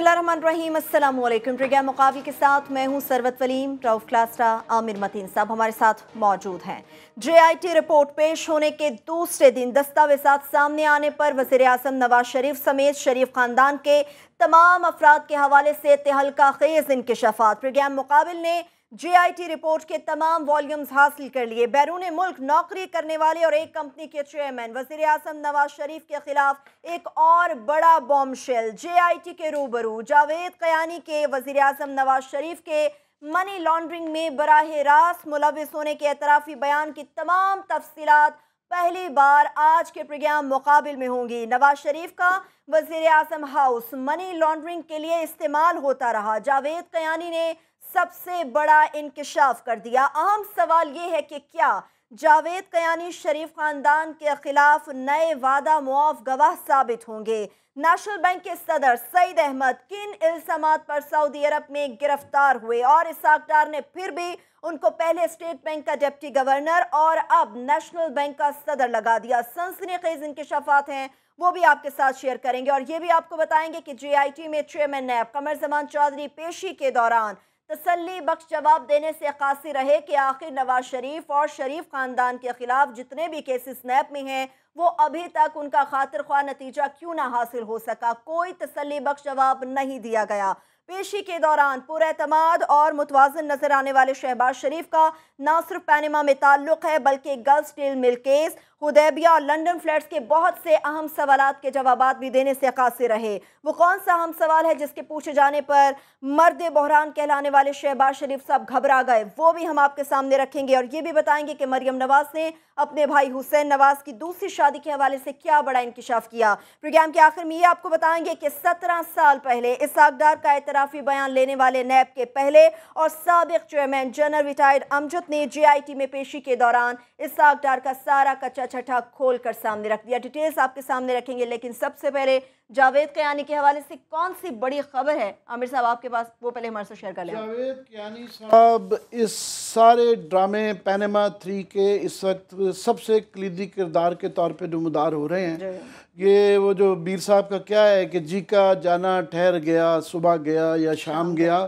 बिस्मिल्लाहिर्रहमानिर्रहीम। अस्सलाम वालेकुम। प्रोग्राम मुकाबले के साथ मैं हूं सरवत वलीम। रऊफ क्लास्ट्रा, आमिर मतीन साहब हमारे साथ मौजूद हैं। JIT रिपोर्ट पेश होने के दूसरे दिन दस्तावेज़ात सामने आने पर वज़ीर आज़म नवाज शरीफ समेत शरीफ खानदान के तमाम अफराद के हवाले से तहलका खेज़ इंकशाफात। प्रोग्राम मुकाबले ने JIT रिपोर्ट के तमाम वॉल्यूम्स हासिल कर लिए। बैरून मुल्क नौकरी करने वाले और एक कंपनी के चेयरमैन वज़ीर आज़म नवाज शरीफ के खिलाफ एक और बड़ा बॉम्बशेल। JIT के रूबरू जावेद कयानी के वज़ीर आज़म नवाज शरीफ के मनी लॉन्ड्रिंग में बराह रास्त मुलविस होने के एतराफ़ी बयान की तमाम तफसीलात पहली बार आज के प्रोग्राम मुकाबिल में होंगी। नवाज शरीफ का वज़ीर आज़म हाउस मनी लॉन्ड्रिंग के लिए इस्तेमाल होता रहा। जावेद कयानी ने सबसे बड़ा इंकशाफ कर दिया। अहम सवाल ये है कि क्या जावेद कयानी शरीफ खानदान के खिलाफ नए वादा मुआफ गवाह साबित होंगे? नेशनल बैंक के सदर सईद अहमद किन इल्जामात पर सऊदी अरब में गिरफ्तार हुए और इसहाक डार ने फिर भी उनको पहले स्टेट बैंक का डिप्टी गवर्नर और अब नेशनल बैंक का सदर लगा दिया। सनसनीखेज इंकशाफात हैं, वो भी आपके साथ शेयर करेंगे और ये भी आपको बताएंगे कि JIT में चेयरमैन नैब कमर जमान चौधरी पेशी के दौरान तसल्ली बख्श जवाब देने से कासिर रहे कि आखिर नवाज शरीफ और शरीफ खानदान के खिलाफ जितने भी केसेस नैब में हैं वो अभी तक उनका खातिर ख्वाह नतीजा क्यों ना हासिल हो सका। कोई तसल्ली बख्श जवाब नहीं दिया गया। पेशी के दौरान पुरएतमाद और मुतवाज़िन नजर आने वाले शहबाज शरीफ का न सिर्फ पैनमा में ताल्लुक है बल्कि Gulf Steel Mill case, Hudaibiya और लंदन फ्लैट्स के बहुत से अहम सवालात के जवाबात भी देने से कासिर रहे। वो कौन सा अहम सवाल है जिसके पूछे जाने पर मर्द बहरान कहलाने वाले शहबाज शरीफ साहब घबरा गए, वो भी हम आपके सामने रखेंगे और ये भी बताएंगे कि मरियम नवाज ने अपने भाई हुसैन नवाज की दूसरी शादी के हवाले से क्या बड़ा इंकशाफ किया। प्रोग्राम के आखिर में ये आपको बताएंगे कि 17 साल पहले इसहाक डार का एतराफ़ी बयान लेने वाले नैब के पहले और साबिक चेयरमैन जनरल रिटायर्ड अमजद ने JIT में पेशी के दौरान इसहाक डार का सारा कच्चा छठा खोल कर सामने रख दिया। डिटेल्स आपके सामने रखेंगे, लेकिन सबसे पहले जावेद कयानी के हवाले से कौन सी बड़ी खबर है आमिर साहब आपके पास, वो पहले हमारे साथ शेयर कर लें। जावेद कयानी साहब इस सारे ड्रामे पैनमा 3 के इस वक्त सबसे कलीदी किरदार के तौर पे नमूदार हो रहे हैं। ये वो जो बीर साहब का क्या है कि जी का जाना ठहर गया, सुबह गया या शाम गया,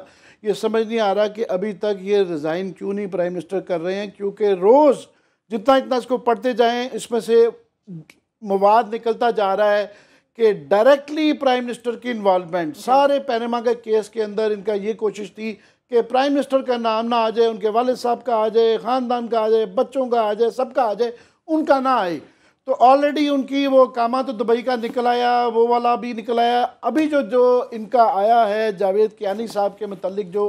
ये समझ नहीं आ रहा कि अभी तक ये रिज़ाइन क्यों नहीं प्राइम मिनिस्टर कर रहे हैं, क्योंकि रोज़ जितना इतना इसको पढ़ते जाएं इसमें से मवाद निकलता जा रहा है कि डायरेक्टली प्राइम मिनिस्टर की इन्वॉल्वमेंट। सारे पैनमा के केस के अंदर इनका ये कोशिश थी कि प्राइम मिनिस्टर का नाम ना आ जाए, उनके वालिद साहब का आ जाए, ख़ानदान का आ जाए, बच्चों का आ जाए, सबका आ जाए, उनका ना आए। तो ऑलरेडी उनकी वो कामा तो दुबई का निकल आया, वो वाला भी निकल आया। अभी जो इनका आया है जावेद कयानी साहब के मतलब जो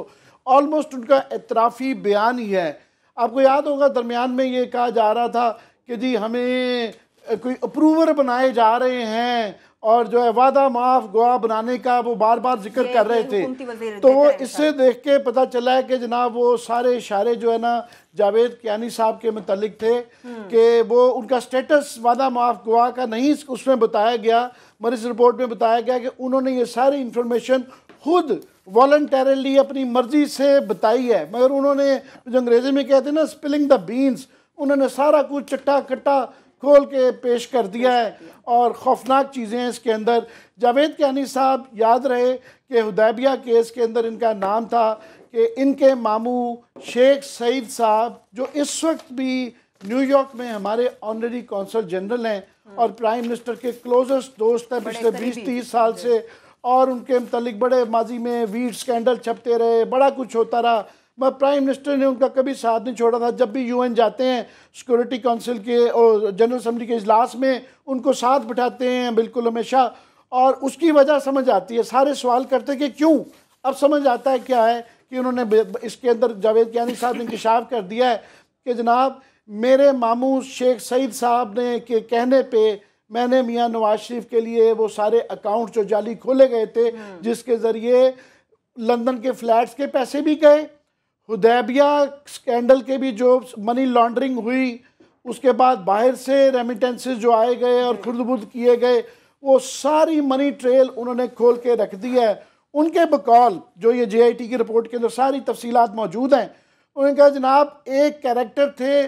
ऑलमोस्ट उनका एतराफ़ी बयान ही है। आपको याद होगा दरमियान में ये कहा जा रहा था कि जी हमें कोई अप्रूवर बनाए जा रहे हैं और जो है वादा माफ गवाह बनाने का वो बार बार जिक्र कर रहे थे। तो वो इससे देख के पता चला है कि जनाब वो सारे इशारे जो है ना जावेद कयानी साहब के मुतालिक थे कि वो उनका स्टेटस वादा माफ गवाह का नहीं उसमें बताया गया, मगर इस रिपोर्ट में बताया गया कि उन्होंने ये सारी इंफॉर्मेशन खुद वॉलंटरली अपनी मर्जी से बताई है। मगर उन्होंने जो अंग्रेजी में कहते हैं ना स्पिलिंग द बीन्स, उन्होंने सारा कुछ चट्टा कट्टा खोल के पेश कर दिया है और खौफनाक चीज़ें हैं इसके अंदर। जावेद कयानी साहब याद रहे कि हुदैबिया केस के अंदर इनका नाम था कि इनके मामू शेख सईद साहब जो इस वक्त भी न्यूयॉर्क में हमारे ऑनरेरी कौंसल जनरल हैं और प्राइम मिनिस्टर के क्लोजेस्ट दोस्त हैं पिछले 20-30 साल से, और उनके मतलब बड़े माजी में वीट स्कैंडल छपते रहे, बड़ा कुछ होता रहा, मगर प्राइम मिनिस्टर ने उनका कभी साथ नहीं छोड़ा था। जब भी UN जाते हैं सिक्योरिटी काउंसिल के और जनरल असम्बली के इजलास में उनको साथ बिठाते हैं बिल्कुल हमेशा, और उसकी वजह समझ आती है। सारे सवाल करते कि क्यों, अब समझ आता है क्या है कि उन्होंने इसके अंदर जावेद कयानी साहब ने इंकशाफ कर दिया है कि जनाब मेरे मामू शेख सईद साहब ने के कहने पे मैंने मियाँ नवाज शरीफ के लिए वो सारे अकाउंट जो जाली खोले गए थे जिसके ज़रिए लंदन के फ्लैट्स के पैसे भी गए, हुदैबिया स्कैंडल के भी जो मनी लॉन्ड्रिंग हुई, उसके बाद बाहर से रेमिटेंसेस जो आए गए और खुर्द-बुर्द किए गए, वो सारी मनी ट्रेल उन्होंने खोल के रख दी है। उनके बकौल जो ये JIT की रिपोर्ट के अंदर सारी तफसीलात मौजूद हैं। उन्होंने कहा जनाब एक कैरेक्टर थे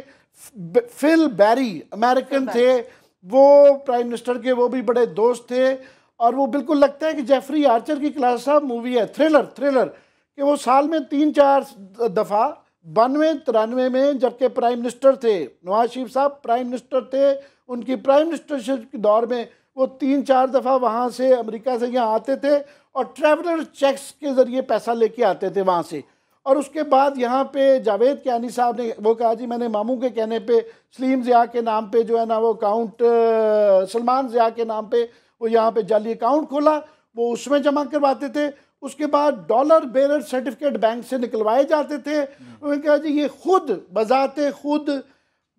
फिल बैरी, अमेरिकन थे, वो प्राइम मिनिस्टर के वो भी बड़े दोस्त थे और वो बिल्कुल लगता है कि जेफरी आर्चर की क्लास साहब मूवी है, थ्रिलर कि वो साल में 3-4 दफ़ा 92-93 में, जबकि प्राइम मिनिस्टर थे नवाज शरीफ साहब, प्राइम मिनिस्टर थे, उनकी प्राइम मिनिस्टरशिप के दौर में वो 3-4 दफ़ा वहाँ से अमेरिका से यहाँ आते थे और ट्रैवलर चेक्स के ज़रिए पैसा लेके आते थे वहाँ से। और उसके बाद यहाँ पे जावेद कियानी साहब ने वो कहा जी मैंने मामू के कहने पे सलीम ज़िया के नाम पे जो है ना वो अकाउंट, सलमान ज़िया के नाम पे वो यहाँ पे जाली अकाउंट खोला, वो उसमें जमा करवाते थे। उसके बाद डॉलर बेरर सर्टिफिकेट बैंक से निकलवाए जाते थे। उन्होंने कहा जी ये खुद बजाते खुद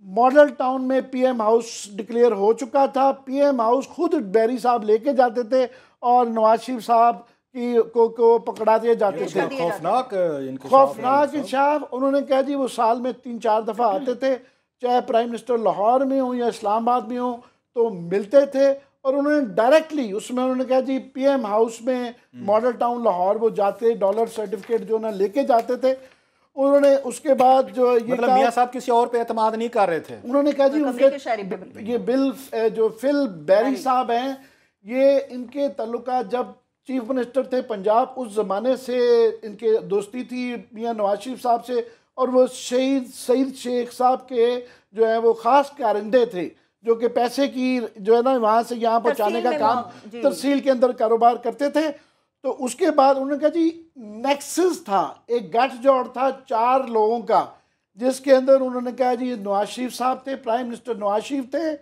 मॉडल टाउन में पीएम हाउस डिक्लेयर हो चुका था, पीएम हाउस खुद बैरी साहब लेके जाते थे और नवाज शरीफ साहब को पकड़ा दिए जाते थे। खौफनाक इंकशाफ। उन्होंने कहा जी वो साल में 3-4 दफ़ा आते थे, चाहे प्राइम मिनिस्टर लाहौर में हो या इस्लामाबाद में हो तो मिलते थे। और उन्होंने डायरेक्टली उसमें उन्होंने कहा जी पीएम हाउस में मॉडल टाउन लाहौर वो जाते, डॉलर सर्टिफिकेट जो ना लेके जाते थे। उन्होंने उसके बाद जो ये मतलब मियां साहब किसी और पे एतमाद नहीं कर रहे थे। उन्होंने कहा जी उनके ये बिल जो फिल बैरी साहब हैं, ये इनके तल्लुकात जब चीफ मिनिस्टर थे पंजाब उस ज़माने से इनके दोस्ती थी मियां नवाज शरीफ साहब से, और वो शहीद सईद शेख साहब के जो है वो ख़ास कारिंदे थे जो कि पैसे की जो है ना वहाँ से यहाँ पहुँचाने का काम तरसील के अंदर कारोबार करते थे। तो उसके बाद उन्होंने कहा जी नेक्सस था, एक गठजोड़ था 4 लोगों का, जिसके अंदर उन्होंने कहा जी नवाज शरीफ साहब थे, प्राइम मिनिस्टर नवाज शरीफ थे,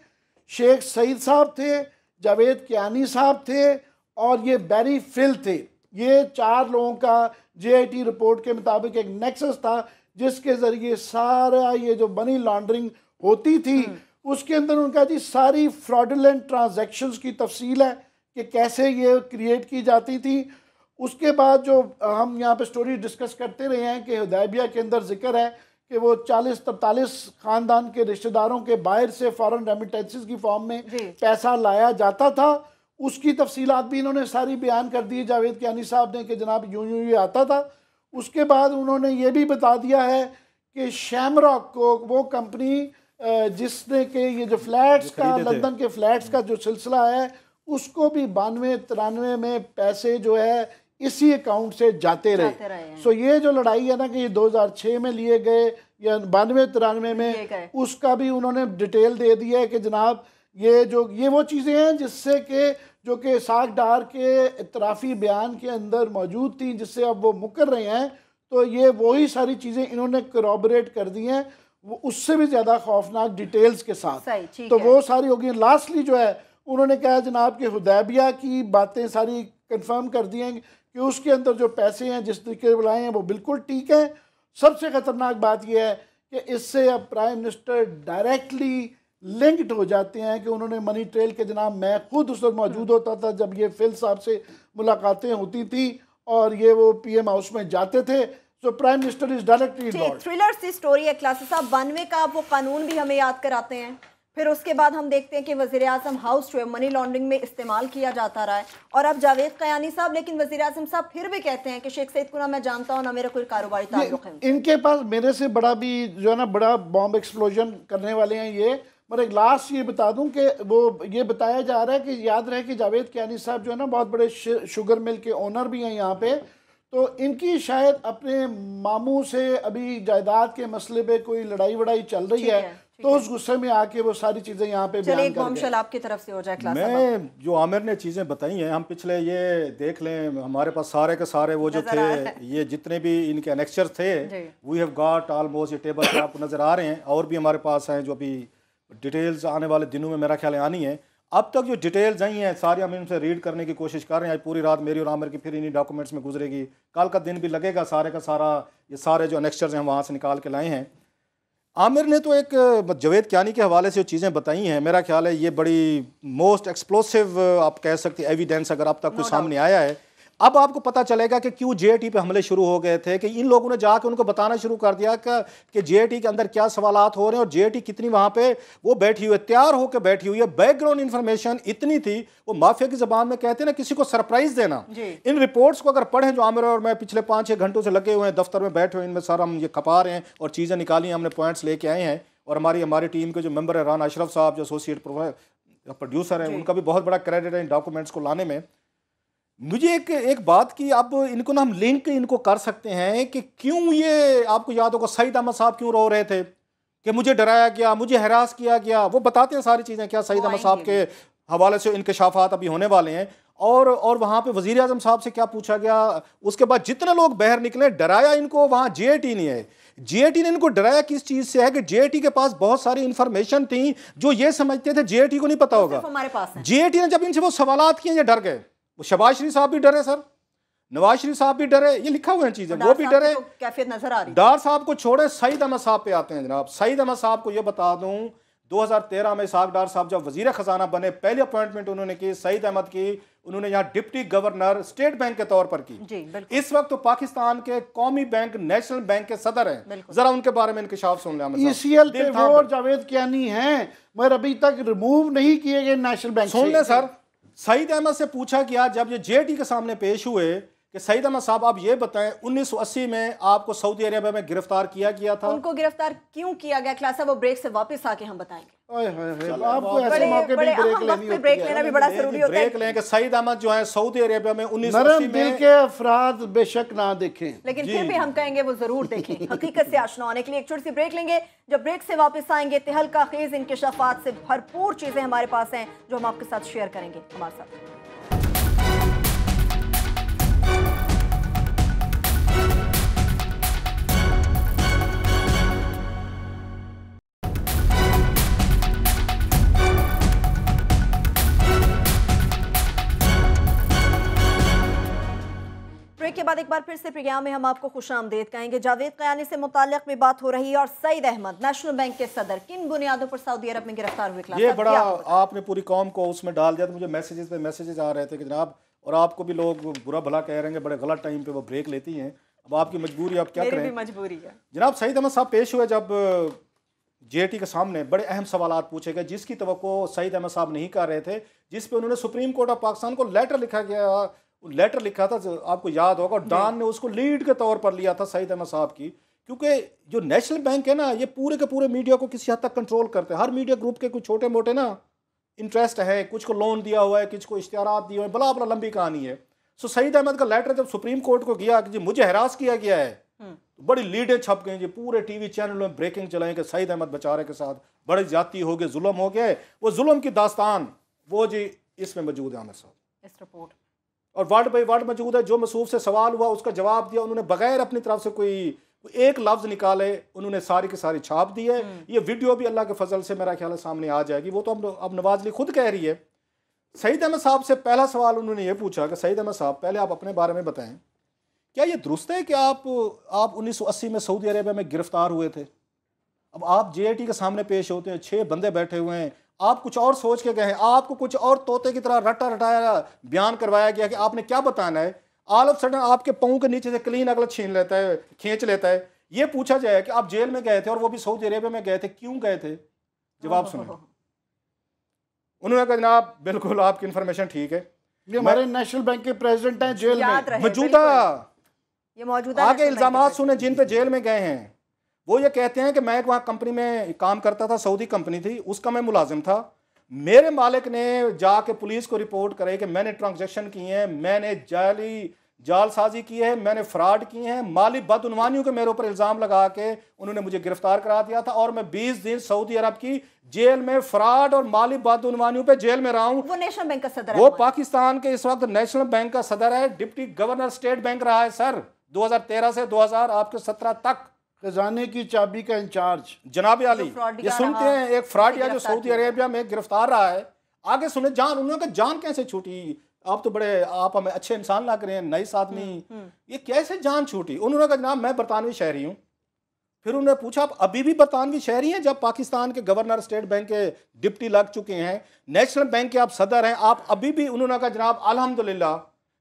शेख सईद साहब थे, जावेद कियानी साहब थे और ये बैरी फिल थे। ये 4 लोगों का JIT रिपोर्ट के मुताबिक एक नेक्सस था जिसके ज़रिए सारा ये जो मनी लॉन्ड्रिंग होती थी उसके अंदर उनका जी सारी फ्रॉडुलेंट ट्रांजैक्शंस की तफसील है कि कैसे ये क्रिएट की जाती थी। उसके बाद जो हम यहाँ पे स्टोरी डिस्कस करते रहे हैं कि हुदैबिया के अंदर जिक्र है कि वो 40-43 ख़ानदान के रिश्तेदारों के बाहर से फॉरेन रेमिटेंसेस की फॉर्म में पैसा लाया जाता था। उसकी तफसीलात भी इन्होंने सारी बयान कर दी जावेद कियानी साहब ने कि जनाब यूं यूं ये आता था। उसके बाद उन्होंने ये भी बता दिया है कि शैमरॉक को वो कंपनी जिसने के ये जो फ्लैट्स का लंदन के फ्लैट्स का जो सिलसिला है उसको भी 92-93 में पैसे जो है इसी अकाउंट से जाते रहे। सो ये जो लड़ाई है ना कि ये 2006 में लिए गए या 92-93 में, उसका भी उन्होंने डिटेल दे दी है कि जनाब ये वो चीज़ें हैं जिससे कि जो कि साग डार के इतराफ़ी बयान के अंदर मौजूद थी जिससे अब वो मुकर रहे हैं। तो ये वही सारी चीज़ें इन्होंने करॉबरेट कर दी हैं, वो उससे भी ज़्यादा खौफनाक डिटेल्स के साथ। तो वो सारी होगी। लास्टली जो है उन्होंने कहा जनाब कि हुदैबिया की बातें सारी कंफर्म कर दी हैं कि उसके अंदर जो पैसे हैं जिस तरीके बुलाए हैं वो बिल्कुल ठीक है। सबसे ख़तरनाक बात यह है कि इससे अब प्राइम मिनिस्टर डायरेक्टली लिंक्ड हो जाते हैं कि उन्होंने मनी ट्रेल के जनाब मैं खुद उस वक्त मौजूद होता था जब ये फिल साहब से मुलाकातें होती थी और ये वो पीएम हाउस में जाते थे। So Prime Minister is directly involved. Thriller सी स्टोरी है क्लासेस साहब। 92 का आप वो कानून भी हमें याद कराते हैं, फिर उसके बाद हम देखते हैं कि वज़ीर आज़म हाउस जो है मनी लॉन्ड्रिंग में इस्तेमाल किया जाता रहा है, और अब जावेद कियानी साहब, लेकिन वज़ीर आज़म साहब फिर भी कहते हैं कि शेख सईद को ना मैं जानता हूँ ना मेरा कोई कारोबारी ताल्लुक है। इनके पास मेरे से बड़ा भी जो है ना बड़ा बॉम्ब एक्सप्लोजन करने वाले हैं ये। मगर एक लास्ट ये बता दूं कि वो ये बताया जा रहा है कि याद रहे कि जावेद कियानी साहब जो है ना बहुत बड़े शुगर मिल के ओनर भी हैं यहाँ पे। तो इनकी शायद अपने मामू से अभी जायदाद के मसले पे कोई लड़ाई वड़ाई चल रही है, तो उस गुस्से में आके वो सारी चीजें यहाँ पे बयान कर गए। आपकी तरफ से हो जाए क्लास। मैं जो आमिर ने चीज़ें बताई हैं, हम पिछले ये देख लें हमारे पास सारे के सारे वो जो थे ये जितने भी इनके एनेक्चर थे वी हैव गॉट ऑलमोस्ट, ये टेबल पे आपको नज़र आ रहे हैं, और भी हमारे पास हैं जो अभी डिटेल्स आने वाले दिनों में मेरा ख्याल आनी है। अब तक जो डिटेल्स आई हैं सारी हम इनसे रीड करने की कोशिश कर रहे हैं। आज पूरी रात मेरी और आमिर की फिर इन्हीं डॉक्यूमेंट्स में गुजरेगी, कल का दिन भी लगेगा सारे का सारा ये सारे जो एनेक्चर्स हैं वहाँ से निकाल के लाए हैं। आमिर ने तो एक जावेद कियानी के हवाले से जो चीज़ें बताई हैं, मेरा ख्याल है ये बड़ी मोस्ट एक्सप्लोसिव आप कह सकते हैं एविडेंस अगर अब तक कोई सामने आया है। अब आपको पता चलेगा कि क्यों JIT पे हमले शुरू हो गए थे, कि इन लोगों ने जाकर उनको बताना शुरू कर दिया कि JIT के अंदर क्या सवालात हो रहे हैं और JIT कितनी वहाँ पे वो बैठी हुई है, तैयार होकर बैठी हुई है। बैकग्राउंड इन्फॉर्मेशन इतनी थी, वो माफिया की ज़बान में कहते हैं ना किसी को सरप्राइज देना। इन रिपोर्ट्स को अगर पढ़ें जो आमिर और मैं पिछले 5-6 घंटों से लगे हुए हैं दफ्तर में बैठे हुए, इनमें सारा हम ये खपा रहे हैं और चीज़ें निकाली, हमने पॉइंट्स लेके आए हैं। और हमारी टीम के जो मेंबर है राना अशरफ साहब जो एसोसिएट प्रोड्यूसर हैं, उनका भी बहुत बड़ा क्रेडिट है इन डॉक्यूमेंट्स को लाने में। मुझे एक बात की, अब इनको ना हम लिंक इनको कर सकते हैं कि क्यों ये, आपको याद होगा सईद अहमद साहब क्यों रो रहे थे कि मुझे डराया गया, मुझे हरास किया गया। वो बताते हैं सारी चीज़ें, क्या सईद अहमद साहब के हवाले से इंकशाफात अभी होने वाले हैं। और वहाँ पे वज़ीर आज़म साहब से क्या पूछा गया, उसके बाद जितने लोग बाहर निकले, डराया इनको वहाँ जेएटी नहीं है। जेएटी ने इनको डराया किस चीज़ से है कि जेएटी के पास बहुत सारी इंफॉर्मेशन थी जो ये समझते थे जेएटी को नहीं पता होगा। हमारे पास जेएटी ने जब इनसे वो सवालात किए, ये डर गए। वो शहबाज शरीफ साहब भी डरे सर, नवाज शरीफ साहब भी डरे, ये लिखा हुआ है चीजें, वो भी डरे। कैफियत नजर आ रही। डार साहब को छोड़े सईद अहमद साहब पे आते हैं जनाब। सईद अहमद साहब को ये बता दूं, 2013 में इसहाक डार साहब जब वजीर खजाना बने, पहली अपॉइंटमेंट उन्होंने की सईद अहमद की, उन्होंने यहाँ डिप्टी गवर्नर स्टेट बैंक के तौर पर की। इस वक्त तो पाकिस्तान के कौमी बैंक नेशनल बैंक के सदर हैं। जरा उनके बारे में इंकशाफ सुन लें। ECL पे वो और जावेद कियानी हैं, मगर अभी तक रिमूव नहीं किए गए नेशनल बैंक से। सुन लें सर, सईद अहमद से पूछा गया जब ये जेएटी के सामने पेश हुए कि सईद अहमद साहब आप ये बताएं, 1980 में आपको सऊदी अरेबिया में गिरफ्तार किया गया था। उनको गिरफ्तार क्यों किया गया? क्लास वो ब्रेक से वापस आके हम बताएंगे। आपको ऐसे मौके पे ब्रेक लेना भी बड़ा जरूरी होता है। ब्रेक लें कि सईद अहमद जो है सऊदी अरेबिया में 1980 नरम में, दिल के अफराद बेशक ना देखें, लेकिन फिर भी हम कहेंगे वो जरूर देखें। हकीकत से आशना होने के लिए एक छोटी सी ब्रेक लेंगे। जब ब्रेक से वापस आएंगे तहलका खेज इंकशाफात से भरपूर चीजें हमारे पास हैं जो हम आपके साथ शेयर करेंगे। हमारे साथ के बाद एक बार फिर से प्रोग्राम में हम आपको खुशामदीद कहेंगे। जावेद कियानी से मुताल्लिक भी बात हो रही है और सईद अहमद नेशनल बैंक के सदर किन बुनियादों पर सऊदी अरब में गिरफ्तार हुए? ये बड़ा आपने पूरी कौम को उसमें डाल दिया। तो मुझे मैसेजेस पे मैसेजेस आ रहे थे कि जनाब, और आपको भी लोग बुरा भला कह रहे हैं, बड़े गलत टाइम पे वो ब्रेक लेती हैं। अब आपकी मजबूरी, आप क्या करें, मजबूरी है। जनाब सईद अहमद साहब पेश हुए जब जेएटी के सामने, बड़े अहम सवाल पूछे गए जिसकी तवक्को सईद अहमद साहब नहीं कर रहे थे, जिस पे उन्होंने सुप्रीम कोर्ट ऑफ पाकिस्तान को लेटर लिखा था, आपको याद होगा। डॉन ने उसको लीड के तौर पर लिया था सईद अहमद साहब की, क्योंकि जो नेशनल बैंक है ना, ये पूरे के पूरे मीडिया को किसी हद तक कंट्रोल करते हैं। हर मीडिया ग्रुप के कुछ छोटे मोटे ना इंटरेस्ट है, कुछ को लोन दिया हुआ है, कुछ को इश्तिहारात दिए हुए हैं, बड़ा लंबी कहानी है। सो सईद अहमद का लेटर जब सुप्रीम कोर्ट को गया कि जी मुझे हरास किया गया है, तो बड़ी लीडें छप गई जी, पूरे टीवी चैनलों में ब्रेकिंग चलाई कि सईद अहमद बेचारे के साथ बड़ी ज्यादती हो गई, जुल्म हो गया। वो जुल्म की दास्तान वो जी इसमें मौजूद है आमिर साहब, इस रिपोर्ट, और वर्ड बाई वर्ड मौजूद है। जो मसूफ से सवाल हुआ उसका जवाब दिया उन्होंने, बगैर अपनी तरफ से कोई एक लफ्ज निकाले उन्होंने सारी की सारी छाप दी है। ये वीडियो भी अल्लाह के फजल से मेरा ख्याल है सामने आ जाएगी। वो तो अब नवाज ली खुद कह रही है। सईद अहमद साहब से पहला सवाल उन्होंने ये पूछा कि सईद अहमद साहब, पहले आप अपने बारे में बताएं, क्या ये दुरुस्त है कि आप 1980 में सऊदी अरेबिया में गिरफ्तार हुए थे? अब आप जेएटी के सामने पेश होते हैं, 6 बंदे बैठे हुए हैं, आप कुछ और सोच के गए हैं, आपको कुछ और तोते की तरह रटा रटाया बयान करवाया गया कि आपने क्या बताना है। ऑल ऑफ सडन आपके पाँव के नीचे से क्लीन अगला छीन लेता है, खींच लेता है। ये पूछा जाए कि आप जेल में गए थे और वो भी सऊदी अरेबिया में गए थे, क्यों गए थे? जवाब सुनो। उन्होंने कहा जनाब बिल्कुल आपकी इंफॉर्मेशन ठीक है, ये हमारे नेशनल बैंक के प्रेसिडेंट हैं जेल में मौजूदा, ये मौजूदा आगे इल्जामात सुने जिन पे जेल में गए हैं। वो ये कहते हैं कि मैं वहाँ कंपनी में काम करता था, सऊदी कंपनी थी, उसका मैं मुलाजिम था। मेरे मालिक ने जाके पुलिस को रिपोर्ट करे कि मैंने ट्रांजैक्शन किए हैं, मैंने जालसाजी की है, मैंने फ्रॉड किए हैं, माली बदउनवानियों के मेरे ऊपर इल्ज़ाम लगा के उन्होंने मुझे गिरफ्तार करा दिया था और मैं 20 दिन सऊदी अरब की जेल में फ्रॉड और माली बदउनवानियों पे जेल में रहा हूँ। वो नेशनल बैंक का सदर वो है, पाकिस्तान के इस वक्त नेशनल बैंक का सदर है, डिप्टी गवर्नर स्टेट बैंक रहा है सर 2013 से 2017 तक, खजाने की चाबी का इंचार्ज जनाब आली। ये सुनते हैं एक फ्रॉडिया जो सऊदी अरेबिया में गिरफ्तार रहा है। आगे सुने जान, उन्होंने कहा जान कैसे छूटी? आप तो बड़े, आप हमें अच्छे इंसान लग रहे हैं, नाइस आदमी, ये कैसे जान छूटी? उन्होंने कहा जनाब मैं बरतानवी शहरी हूँ। फिर उन्होंने पूछा आप अभी भी बरतानवी शहरी हैं जब पाकिस्तान के गवर्नर स्टेट बैंक के डिप्टी लग चुके हैं, नेशनल बैंक के आप सदर हैं, आप अभी भी? उन्होंने कहा जनाब अल्हम्दुलिल्लाह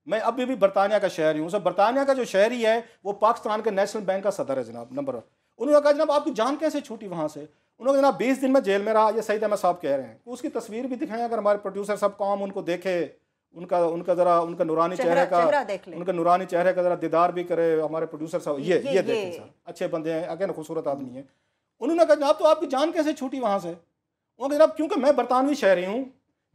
मैं अभी भी बरतानिया का शहरी हूँ। सर बरतानिया का जो शहरी है वो पाकिस्तान के नेशनल बैंक का सदर है जनाब, नंबर। उन्होंने कहा जनाब आपकी जान कैसे छूटी वहाँ से? उन्होंने कहा जनाब 20 दिन में जेल में रहा। ये सईद अहमद साहब कह रहे हैं। उसकी तस्वीर भी दिखाएं अगर हमारे प्रोड्यूसर साहब कौम उनको देखे, उनका जरा उनका नूरानी चेहरे का, उनका नूरानी चेहरे का जरा दीदार भी करे हमारे प्रोड्यूसर साहब। ये देखें सर, अच्छे बंदे हैं, अगेन खूबसूरत आदमी है। उन्होंने कहा जनाब तो आपकी जान कैसे छूटी वहाँ से? उन्होंने कहा जनाब क्योंकि मैं बरतानवी शहरी हूँ,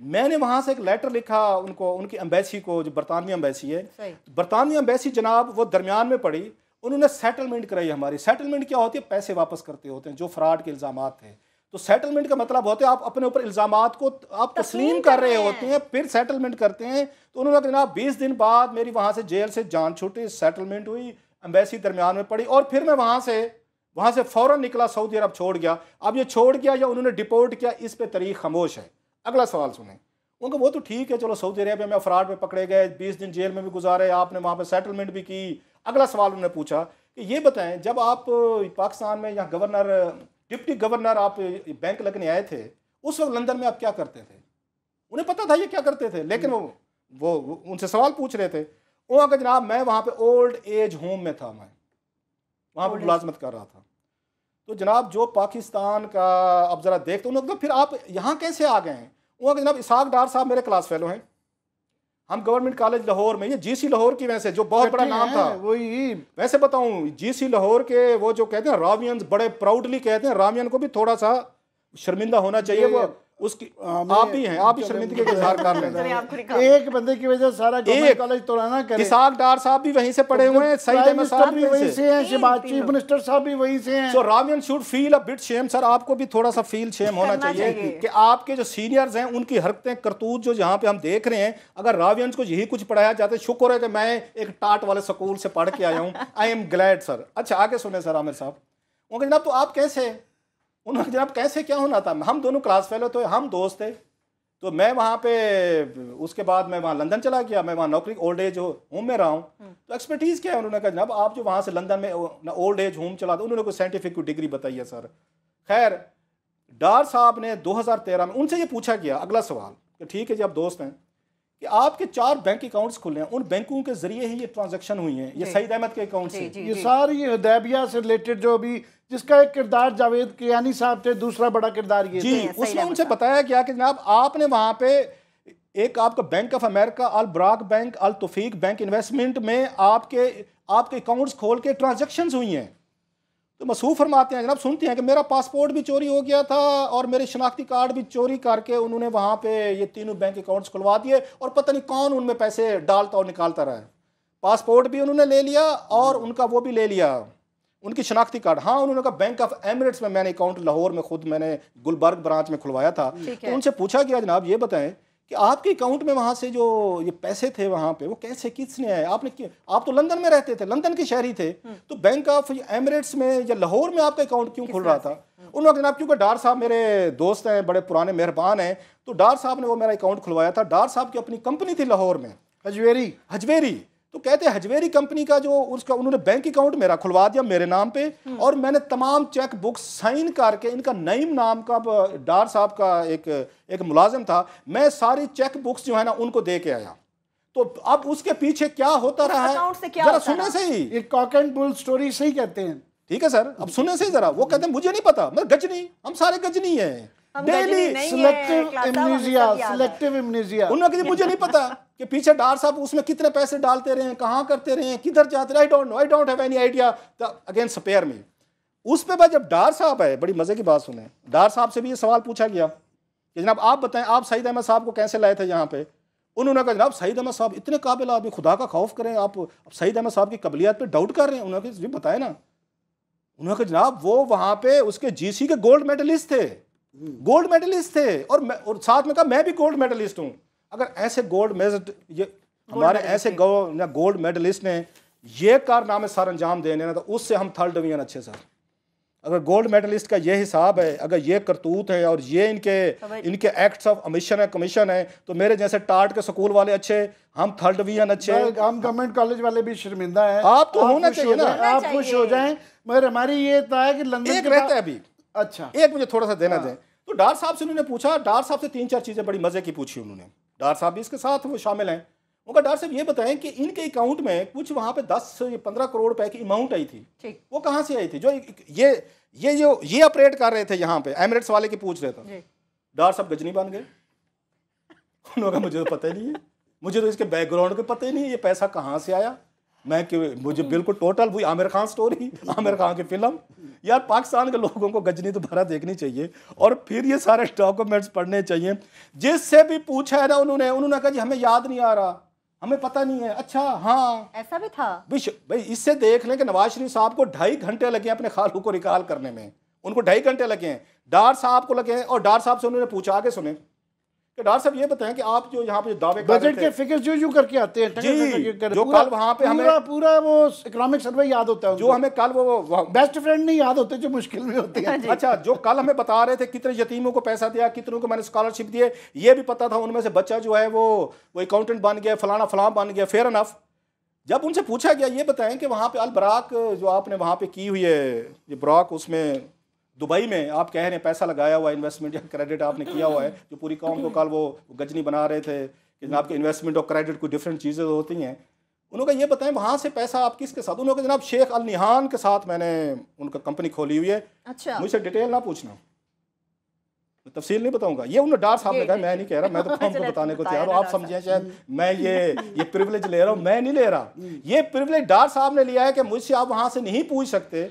मैंने वहाँ से एक लेटर लिखा उनको, उनकी एम्बेसी को, जो बरतानवी एम्बेसी है, बरतानवी एम्बेसी जनाब वो दरमियान में पड़ी, उन्होंने सेटलमेंट कराई हमारी। सेटलमेंट क्या होती है? पैसे वापस करते होते हैं जो फ्रॉड के इल्ज़ामात थे। तो सेटलमेंट का मतलब होता है आप अपने ऊपर इल्ज़ामात को आप तस्लीम कर रहे होते हैं, फिर सेटलमेंट करते हैं। तो उन्होंने कहा जनाब 20 दिन बाद मेरी वहाँ से जेल से जान छूटी, सेटलमेंट हुई, एम्बेसी दरमियान में पड़ी, और फिर मैं वहाँ से फ़ौरन निकला, सऊदी अरब छोड़ गया। अब ये छोड़ गया या उन्होंने डिपोर्ट किया, इस पर तारीख खामोश है। अगला सवाल सुने। उनको वो तो ठीक है, चलो सऊदी अरेबिया में अफराद में पकड़े गए, 20 दिन जेल में भी गुजारे, आपने वहाँ पे सेटलमेंट भी की। अगला सवाल उन्होंने पूछा कि ये बताएं, जब आप पाकिस्तान में यहाँ गवर्नर, डिप्टी गवर्नर आप बैंक लगने आए थे, उस वक्त लंदन में आप क्या करते थे? उन्हें पता था ये क्या करते थे, लेकिन वो उनसे सवाल पूछ रहे थे। वो कहा जनाब मैं वहाँ पे ओल्ड एज होम में था, मैं वहाँ पर मुलाजमत कर रहा था। तो जनाब जो पाकिस्तान का अब ज़रा देखते उन्होंने कहा फिर आप यहाँ कैसे आ गए हैं? वो जनाब इसाक डार साहब मेरे क्लास फेलो हैं, हम गवर्नमेंट कॉलेज लाहौर में, ये जीसी लाहौर की वैसे जो बहुत बड़ा नाम था, वही वैसे बताऊं जीसी लाहौर के वो जो कहते हैं रावियंस, बड़े प्राउडली कहते हैं, रावियन को भी थोड़ा सा शर्मिंदा होना चाहिए, वो उसकी आप भी हैं, आप भी शर्मिंदगी का इजहार कर लें। एक बंदे की वजह सारा गवर्नमेंट कॉलेज तो ना करे। इसाक डार साहब भी वहीं से पड़े हुए हैं, सईद अहमद साहब भी वहीं से हैं, शहबाज चीफ मिनिस्टर साहब भी वहीं से हैं। सो रावियन should feel a bit shame. Sir आपको भी थोड़ा सा फील शेम होना चाहिए कि आपके जो सीनियर्स हैं उनकी हरकतें करतूत जो यहाँ पे हम देख रहे हैं, अगर रावियंस को यही कुछ पढ़ाया जाता है, शुक्र है कि मैं एक टाट वाले स्कूल से पढ़ के आया हूँ, आई एम ग्लैड सर। अच्छा आगे सुने सर आमिर साहब। उनके जनाब तो आप कैसे, उन्होंने जनाब कैसे क्या होना था, हम दोनों क्लास फेलो थे, हम दोस्त थे। तो मैं वहाँ पे उसके बाद मैं वहाँ लंदन चला गया, मैं वहाँ नौकरी ओल्ड एज होम में रहा हूँ। तो एक्सपर्टीज़ क्या है? उन्होंने कहा जनाब आप जो वहाँ से लंदन में ओल्ड एज होम चला था, उन्होंने कोई साइंटिफिक कोई डिग्री बताई है सर। खैर डार साहब ने 2013 में उनसे ये पूछा गया, अगला सवाल कि ठीक है जी आप दोस्त हैं, कि आपके 4 बैंक अकाउंट्स खुले हैं, उन बैंकों के जरिए ही ये ट्रांजैक्शन हुई हैं, ये सईद अहमद के अकाउंट से, ये सारी हुदैबिया से रिलेटेड जो भी, जिसका एक किरदार जावेद कियानी साहब थे, दूसरा बड़ा किरदार ये जी, उसमें उनसे बताया गया कि जनाब आपने वहाँ पे एक आपका bank of America, Al Barak bank, Al Tawfiq bank investment में आपके अकाउंट्स खोल के ट्रांजैक्शंस हुई हैं। तो मसूफ फरमाते हैं जनाब, सुनते हैं कि मेरा पासपोर्ट भी चोरी हो गया था और मेरे शनाख्ती कार्ड भी चोरी करके उन्होंने वहाँ पे ये तीनों बैंक अकाउंट्स खुलवा दिए, और पता नहीं कौन उनमें पैसे डालता और निकालता रहा है। पासपोर्ट भी उन्होंने ले लिया और उनका वो भी ले लिया, उनकी शनाख्ती कार्ड। हाँ उन्होंने कहा बैंक ऑफ एमिरेट्स में मैंने अकाउंट लाहौर में खुद मैंने गुलबर्ग ब्रांच में खुलवाया था। तो उनसे पूछा गया जनाब ये बताएं कि आपके अकाउंट में वहाँ से जो ये पैसे थे वहाँ पे वो कैसे, किसने आए? आपने क्यों, आप तो लंदन में रहते थे, लंदन के शहरी थे, तो बैंक ऑफ एमिरेट्स में या लाहौर में आपका अकाउंट क्यों खुल रहा था? उन्होंने जनाब क्योंकि डार साहब मेरे दोस्त हैं, बड़े पुराने मेहरबान हैं, तो डार साहब ने वो मेरा अकाउंट खुलवाया था। डार साहब की अपनी कंपनी थी लाहौर में, हजवेरी। तो कहते हैं हजवेरी कंपनी का जो उसका उन्होंने बैंक अकाउंट मेरा खुलवा दिया मेरे नाम पे, और मैंने तमाम चेक बुक साइन करके, इनका नईम नाम का डार साहब का एक मुलाजिम था, मैं सारी चेक बुक्स जो है ना उनको दे के आया। तो अब उसके पीछे क्या होता रहा है जरा सुनने से ही, एक कॉक एंड बुल स्टोरी सही कहते हैं। ठीक है सर, अब सुनने से ही जरा, वो कहते हैं मुझे नहीं पता, मैं गजनी, हम सारे गजनी हैं, डेली सिलेक्टिव एमनेसिया। उन्होंने कहा मुझे नहीं पता कि पीछे डार साहब उसमें कितने पैसे डालते रहे, कहाँ करते रहे, किधर जाते रहे, I don't know, I don't have any idea, again spare me. उस पे बाद जब डार साहब आए, बड़ी मजे की बात सुने, डार साहब से भी ये सवाल पूछा गया कि जनाब आप बताएं आप सईद अहमद साहब को कैसे लाए थे यहाँ पे? उन्होंने कहा जनाब सईद अहमद साहब इतने काबिल आदमी, खुदा का खौफ करें, आप सईद अहमद साहब की काबिलियत पे डाउट कर रहे हैं? उन्होंने कहा बताए ना। उन्होंने कहा जनाब वो वहाँ पे उसके जीसी के गोल्ड मेडलिस्ट थे, गोल्ड मेडलिस्ट थे, और साथ में कहा मैं भी गोल्ड मेडलिस्ट हूँ। अगर ऐसे हमारे ऐसे गोल्ड मेडलिस्ट ने ये कारनामे सर अंजाम देने ना, तो उससे हम 3rd डिवीजन अच्छे सर। अगर गोल्ड मेडलिस्ट का ये हिसाब है, अगर ये करतूत है और ये इनके एक्ट्स ऑफ अमिशन है, कमीशन है, तो मेरे जैसे टाट के स्कूल वाले अच्छे, हम 3rd डिवीजन अच्छे, हम गवर्नमेंट कॉलेज वाले भी शर्मिंदा हैं। आप तो होना चाहिए ना, आप खुश हो जाएं। मगर हमारी ये था कि लंदन एक रहता है अभी, अच्छा एक मुझे थोड़ा सा देना दें। तो डार साहब से उन्होंने पूछा, डार साहब से 3-4 चीजें बड़ी मजे की पूछी उन्होंने, डार साहब भी इसके साथ वो शामिल हैं। उनका डार साहब ये बताएं कि इनके अकाउंट में कुछ वहाँ पे 10-15 करोड़ रुपए की अमाउंट आई थी, वो कहाँ से आई थी? जो ये ऑपरेट कर रहे थे यहाँ पे, एमिरेट्स वाले की पूछ रहे थे। डार साहब गजनी बन गए, उन्होंने कहा मुझे तो पता ही नहीं है, मुझे तो इसके बैकग्राउंड के पता ही नहीं है, ये पैसा कहाँ से आया। मुझे बिल्कुल टोटल वही आमिर खान स्टोरी, आमिर खान की फिल्म। यार पाकिस्तान के लोगों को गजनी दोबारा देखनी चाहिए और फिर ये सारे डॉक्यूमेंट्स पढ़ने चाहिए। जिससे भी पूछा है ना उन्होंने कहा जी हमें याद नहीं आ रहा, हमें पता नहीं है। अच्छा हाँ ऐसा भी था भाई, इससे देख लें कि नवाज शरीफ साहब को 2.5 घंटे लगे अपने खालू को रिकॉल करने में, उनको 2.5 घंटे लगे हैं, डार साहब को लगे हैं। और डार साहब से उन्होंने पूछा, आगे सुने कि डार साहब ये बताएं कि आप जो यहाँ पे दावे बजट के फिगर जो करके आते हैं जी, जो कल वहाँ पे हमें पूरा वो इकोनॉमिक सर्वे याद होता है, जो हमें कल वो बेस्ट फ्रेंड नहीं याद होते जो मुश्किल में होते हैं। अच्छा, जो कल हमें बता रहे थे कितने यतीमों को पैसा दिया, कितनों को मैंने स्कॉलरशिप दिए, ये भी पता था। उनमें से बच्चा जो है वो अकाउंटेंट बन गया, फलाना फलां बन गया, फेयर इनफ। जब उनसे पूछा गया ये बताएं कि वहाँ पे अल बराक जो आपने वहाँ पे की हुई है, ये बराक उसमें दुबई में आप कह रहे हैं पैसा लगाया हुआ, इन्वेस्टमेंट या क्रेडिट आपने किया हुआ है, जो पूरी कौम को कल वो गजनी बना रहे थे कि जनाब के इन्वेस्टमेंट और क्रेडिट को डिफरेंट चीज़ें होती हैं। उन्होंने ये बताएं वहाँ से पैसा आप किसके साथ? उन्होंने जनाब शेख अल निहान के साथ मैंने उनका कंपनी खोली हुई है। अच्छा, मुझसे डिटेल ना पूछना, तफसील नहीं बताऊंगा। ये उन्होंने डार साहब ने कहा, मैं नहीं कह रहा, मैं तो कौम को बताने को तैयार हूँ। आप समझे शायद मैं ये प्रिविलेज ले रहा हूँ, मैं नहीं ले रहा। ये प्रिविलेज डार साहब ने लिया है कि मुझसे आप वहाँ से नहीं पूछ सकते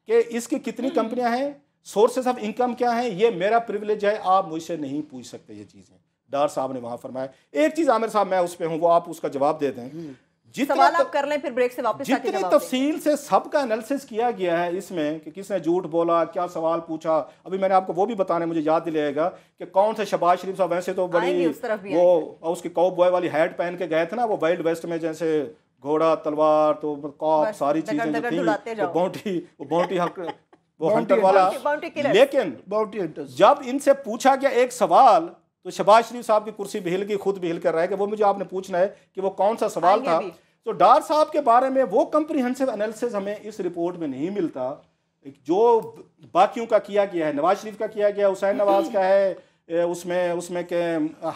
कि इसकी कितनी कंपनियाँ हैं, सोर्सेस ऑफ इनकम क्या है, ये मेरा प्रिविलेज है, आप मुझसे नहीं पूछ सकते ये चीज़ें। डार साहब ने वहाँ फरमाया। एक चीज़ आमिर साहब मैं उस पर हूँ, वो आप उसका जवाब दे दें। सवाल आप कर लें फिर ब्रेक से वापस आके जितनी जवाब तफसील से सबका एनालिसिस किया गया है इसमें कि किसने झूठ बोला, क्या सवाल पूछा। अभी मैंने आपको वो भी बताने, मुझे याद दिलाएगा कि कौन से शहबाज शरीफ साहब वैसे तो बड़ी वो उसकी कॉबॉय वाली हैट पहन के गए थे ना, वो वाइल्ड वेस्ट में, जैसे घोड़ा तलवार तो कॉप सारी चीजें जो थी, वो बाउंटी वो हंटर वाला। लेकिन जब इनसे पूछा गया एक सवाल तो शहबाज शरीफ साहब की कुर्सी भी हिल गई, खुद भी हिल कर रहे कि वो मुझे आपने पूछना है कि वो कौन सा सवाल था। तो डार साहब के बारे में वो कंप्रीहेंसिव एनालिसिस हमें इस रिपोर्ट में नहीं मिलता जो बाकियों का किया गया है। नवाज शरीफ का किया गया, हुसैन नवाज का है, उसमें के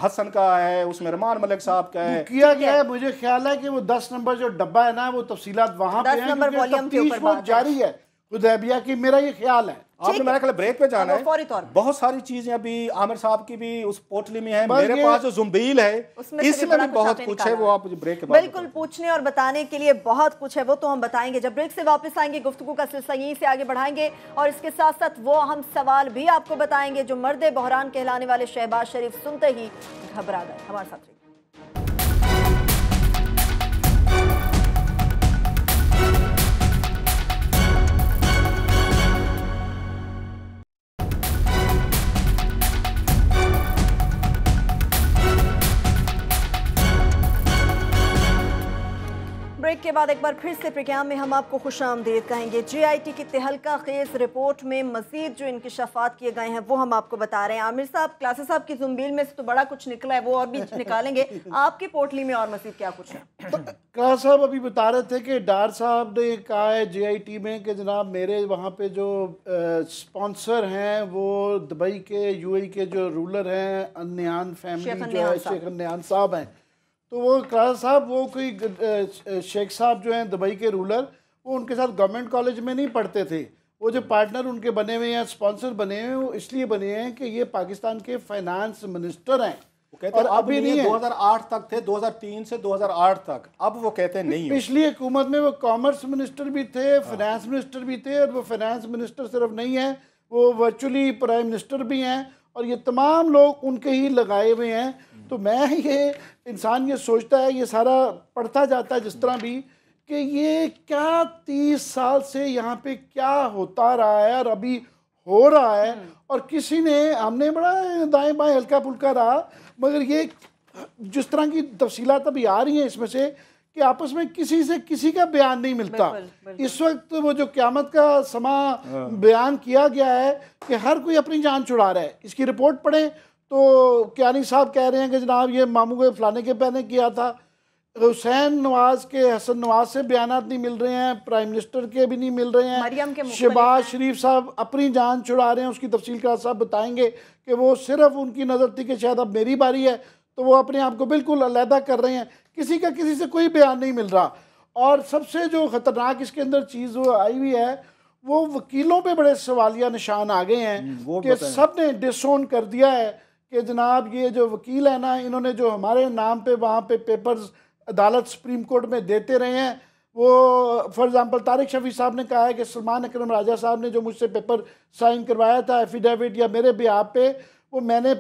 हसन का है, उसमें रहमान मलिक साहब का है, किया गया है। मुझे ख्याल है कि वो 10 नंबर जो डब्बा है ना, वो तफसीलात वहां पे हैं, जारी है हुदैबिया की, मेरा ये ख्याल है। आपने मेरा ख्याल ब्रेक पे जाना है। बहुत सारी चीजें अभी आमिर साहब की भी उस पोटली में है, मेरे पास जो जुम्बील है इसमें भी बहुत कुछ है, वो आप ब्रेक के बाद बिल्कुल पूछने और बताने के लिए बहुत कुछ है, वो तो हम बताएंगे जब ब्रेक से वापस आएंगे। गुफ्तगू का सिलसिला यहीं से आगे बढ़ाएंगे और इसके साथ साथ वो हम सवाल भी आपको बताएंगे जो मर्दे बहरान कहलाने वाले शहबाज शरीफ सुनते ही घबरा गए। हमारे साथ रहिए। ब्रेक के बाद एक बार फिर से प्रोग्राम में हम आपको खुशामदीद कहेंगे। JIT की तहलका खेज रिपोर्ट में मजीद जो इंकशाफात किए गए हैं वो हम आपको बता रहे हैं। आमिर साहब, क्लासेस साहब की जुम्बील में से तो बड़ा कुछ निकला है, वो और भी निकालेंगे। आपकी पोटली में और मजीद क्या कुछ है? क्लास साहब अभी बता रहे थे कि डार साहब ने कहा है JIT में कि जनाब मेरे वहाँ पे जो स्पॉन्सर हैं वो दुबई के UAE के जो रूलर हैं, अन्यान फैमिली जो है, शेख अन्यान साहब हैं। तो वो क्लास साहब वो कोई शेख साहब जो हैं दुबई के रूलर, वो उनके साथ गवर्नमेंट कॉलेज में नहीं पढ़ते थे। वो जो पार्टनर उनके बने हुए हैं, स्पॉन्सर बने हुए हैं, वो इसलिए बने हैं कि ये पाकिस्तान के फाइनेंस मिनिस्टर हैं। वो कहते और अभी नहीं है, 2008 तक थे, 2003 से 2008 तक। अब वो कहते नहीं, पिछली हुकूमत में वो कॉमर्स मिनिस्टर भी थे, फाइनेंस मिनिस्टर भी थे, और वो फाइनेंस मिनिस्टर सिर्फ नहीं है, वो वर्चुअली प्राइम मिनिस्टर भी हैं, और ये तमाम लोग उनके ही लगाए हुए हैं। तो मैं ये इंसान ये सोचता है, ये सारा पढ़ता जाता है जिस तरह भी, कि ये क्या 30 साल से यहाँ पे क्या होता रहा है और अभी हो रहा है, और किसी ने, हमने बड़ा दाएं बाएं हल्का फुल्का रहा, मगर ये जिस तरह की तफसीलात अभी आ रही हैं इसमें से कि आपस में किसी से किसी का बयान नहीं मिलता। इस वक्त वो जो क़यामत का समा बयान किया गया है कि हर कोई अपनी जान छुड़ा रहा है। इसकी रिपोर्ट पढ़ें तो कियानी साहब कह रहे हैं कि जनाब ये मामू के फलाने के पहने किया था। हुसैन नवाज के, हसन नवाज से बयानात नहीं मिल रहे हैं, प्राइम मिनिस्टर के भी नहीं मिल रहे हैं। शहबाज शरीफ साहब अपनी जान छुड़ा रहे हैं, उसकी तफसील का साहब बताएंगे कि वो सिर्फ उनकी नज़र थी कि शायद अब मेरी बारी है, तो वो अपने आप को बिल्कुल अलहदा कर रहे हैं। किसी का किसी से कोई बयान नहीं मिल रहा। और सबसे जो ख़तरनाक इसके अंदर चीज़ वो आई हुई है, वो वकीलों पे बड़े सवालिया निशान आ गए हैं कि सब ने डिसोन कर दिया है कि जनाब ये जो वकील है ना, इन्होंने जो हमारे नाम पे वहाँ पे पेपर्स अदालत सुप्रीम कोर्ट में देते रहे हैं, वो फॉर एग्जांपल तारिक शफी साहब ने कहा है कि सलमान अकरम राजा साहब ने जो मुझसे पेपर साइन करवाया था एफिडेविट या मेरे बिहाफ पे, वो मैंने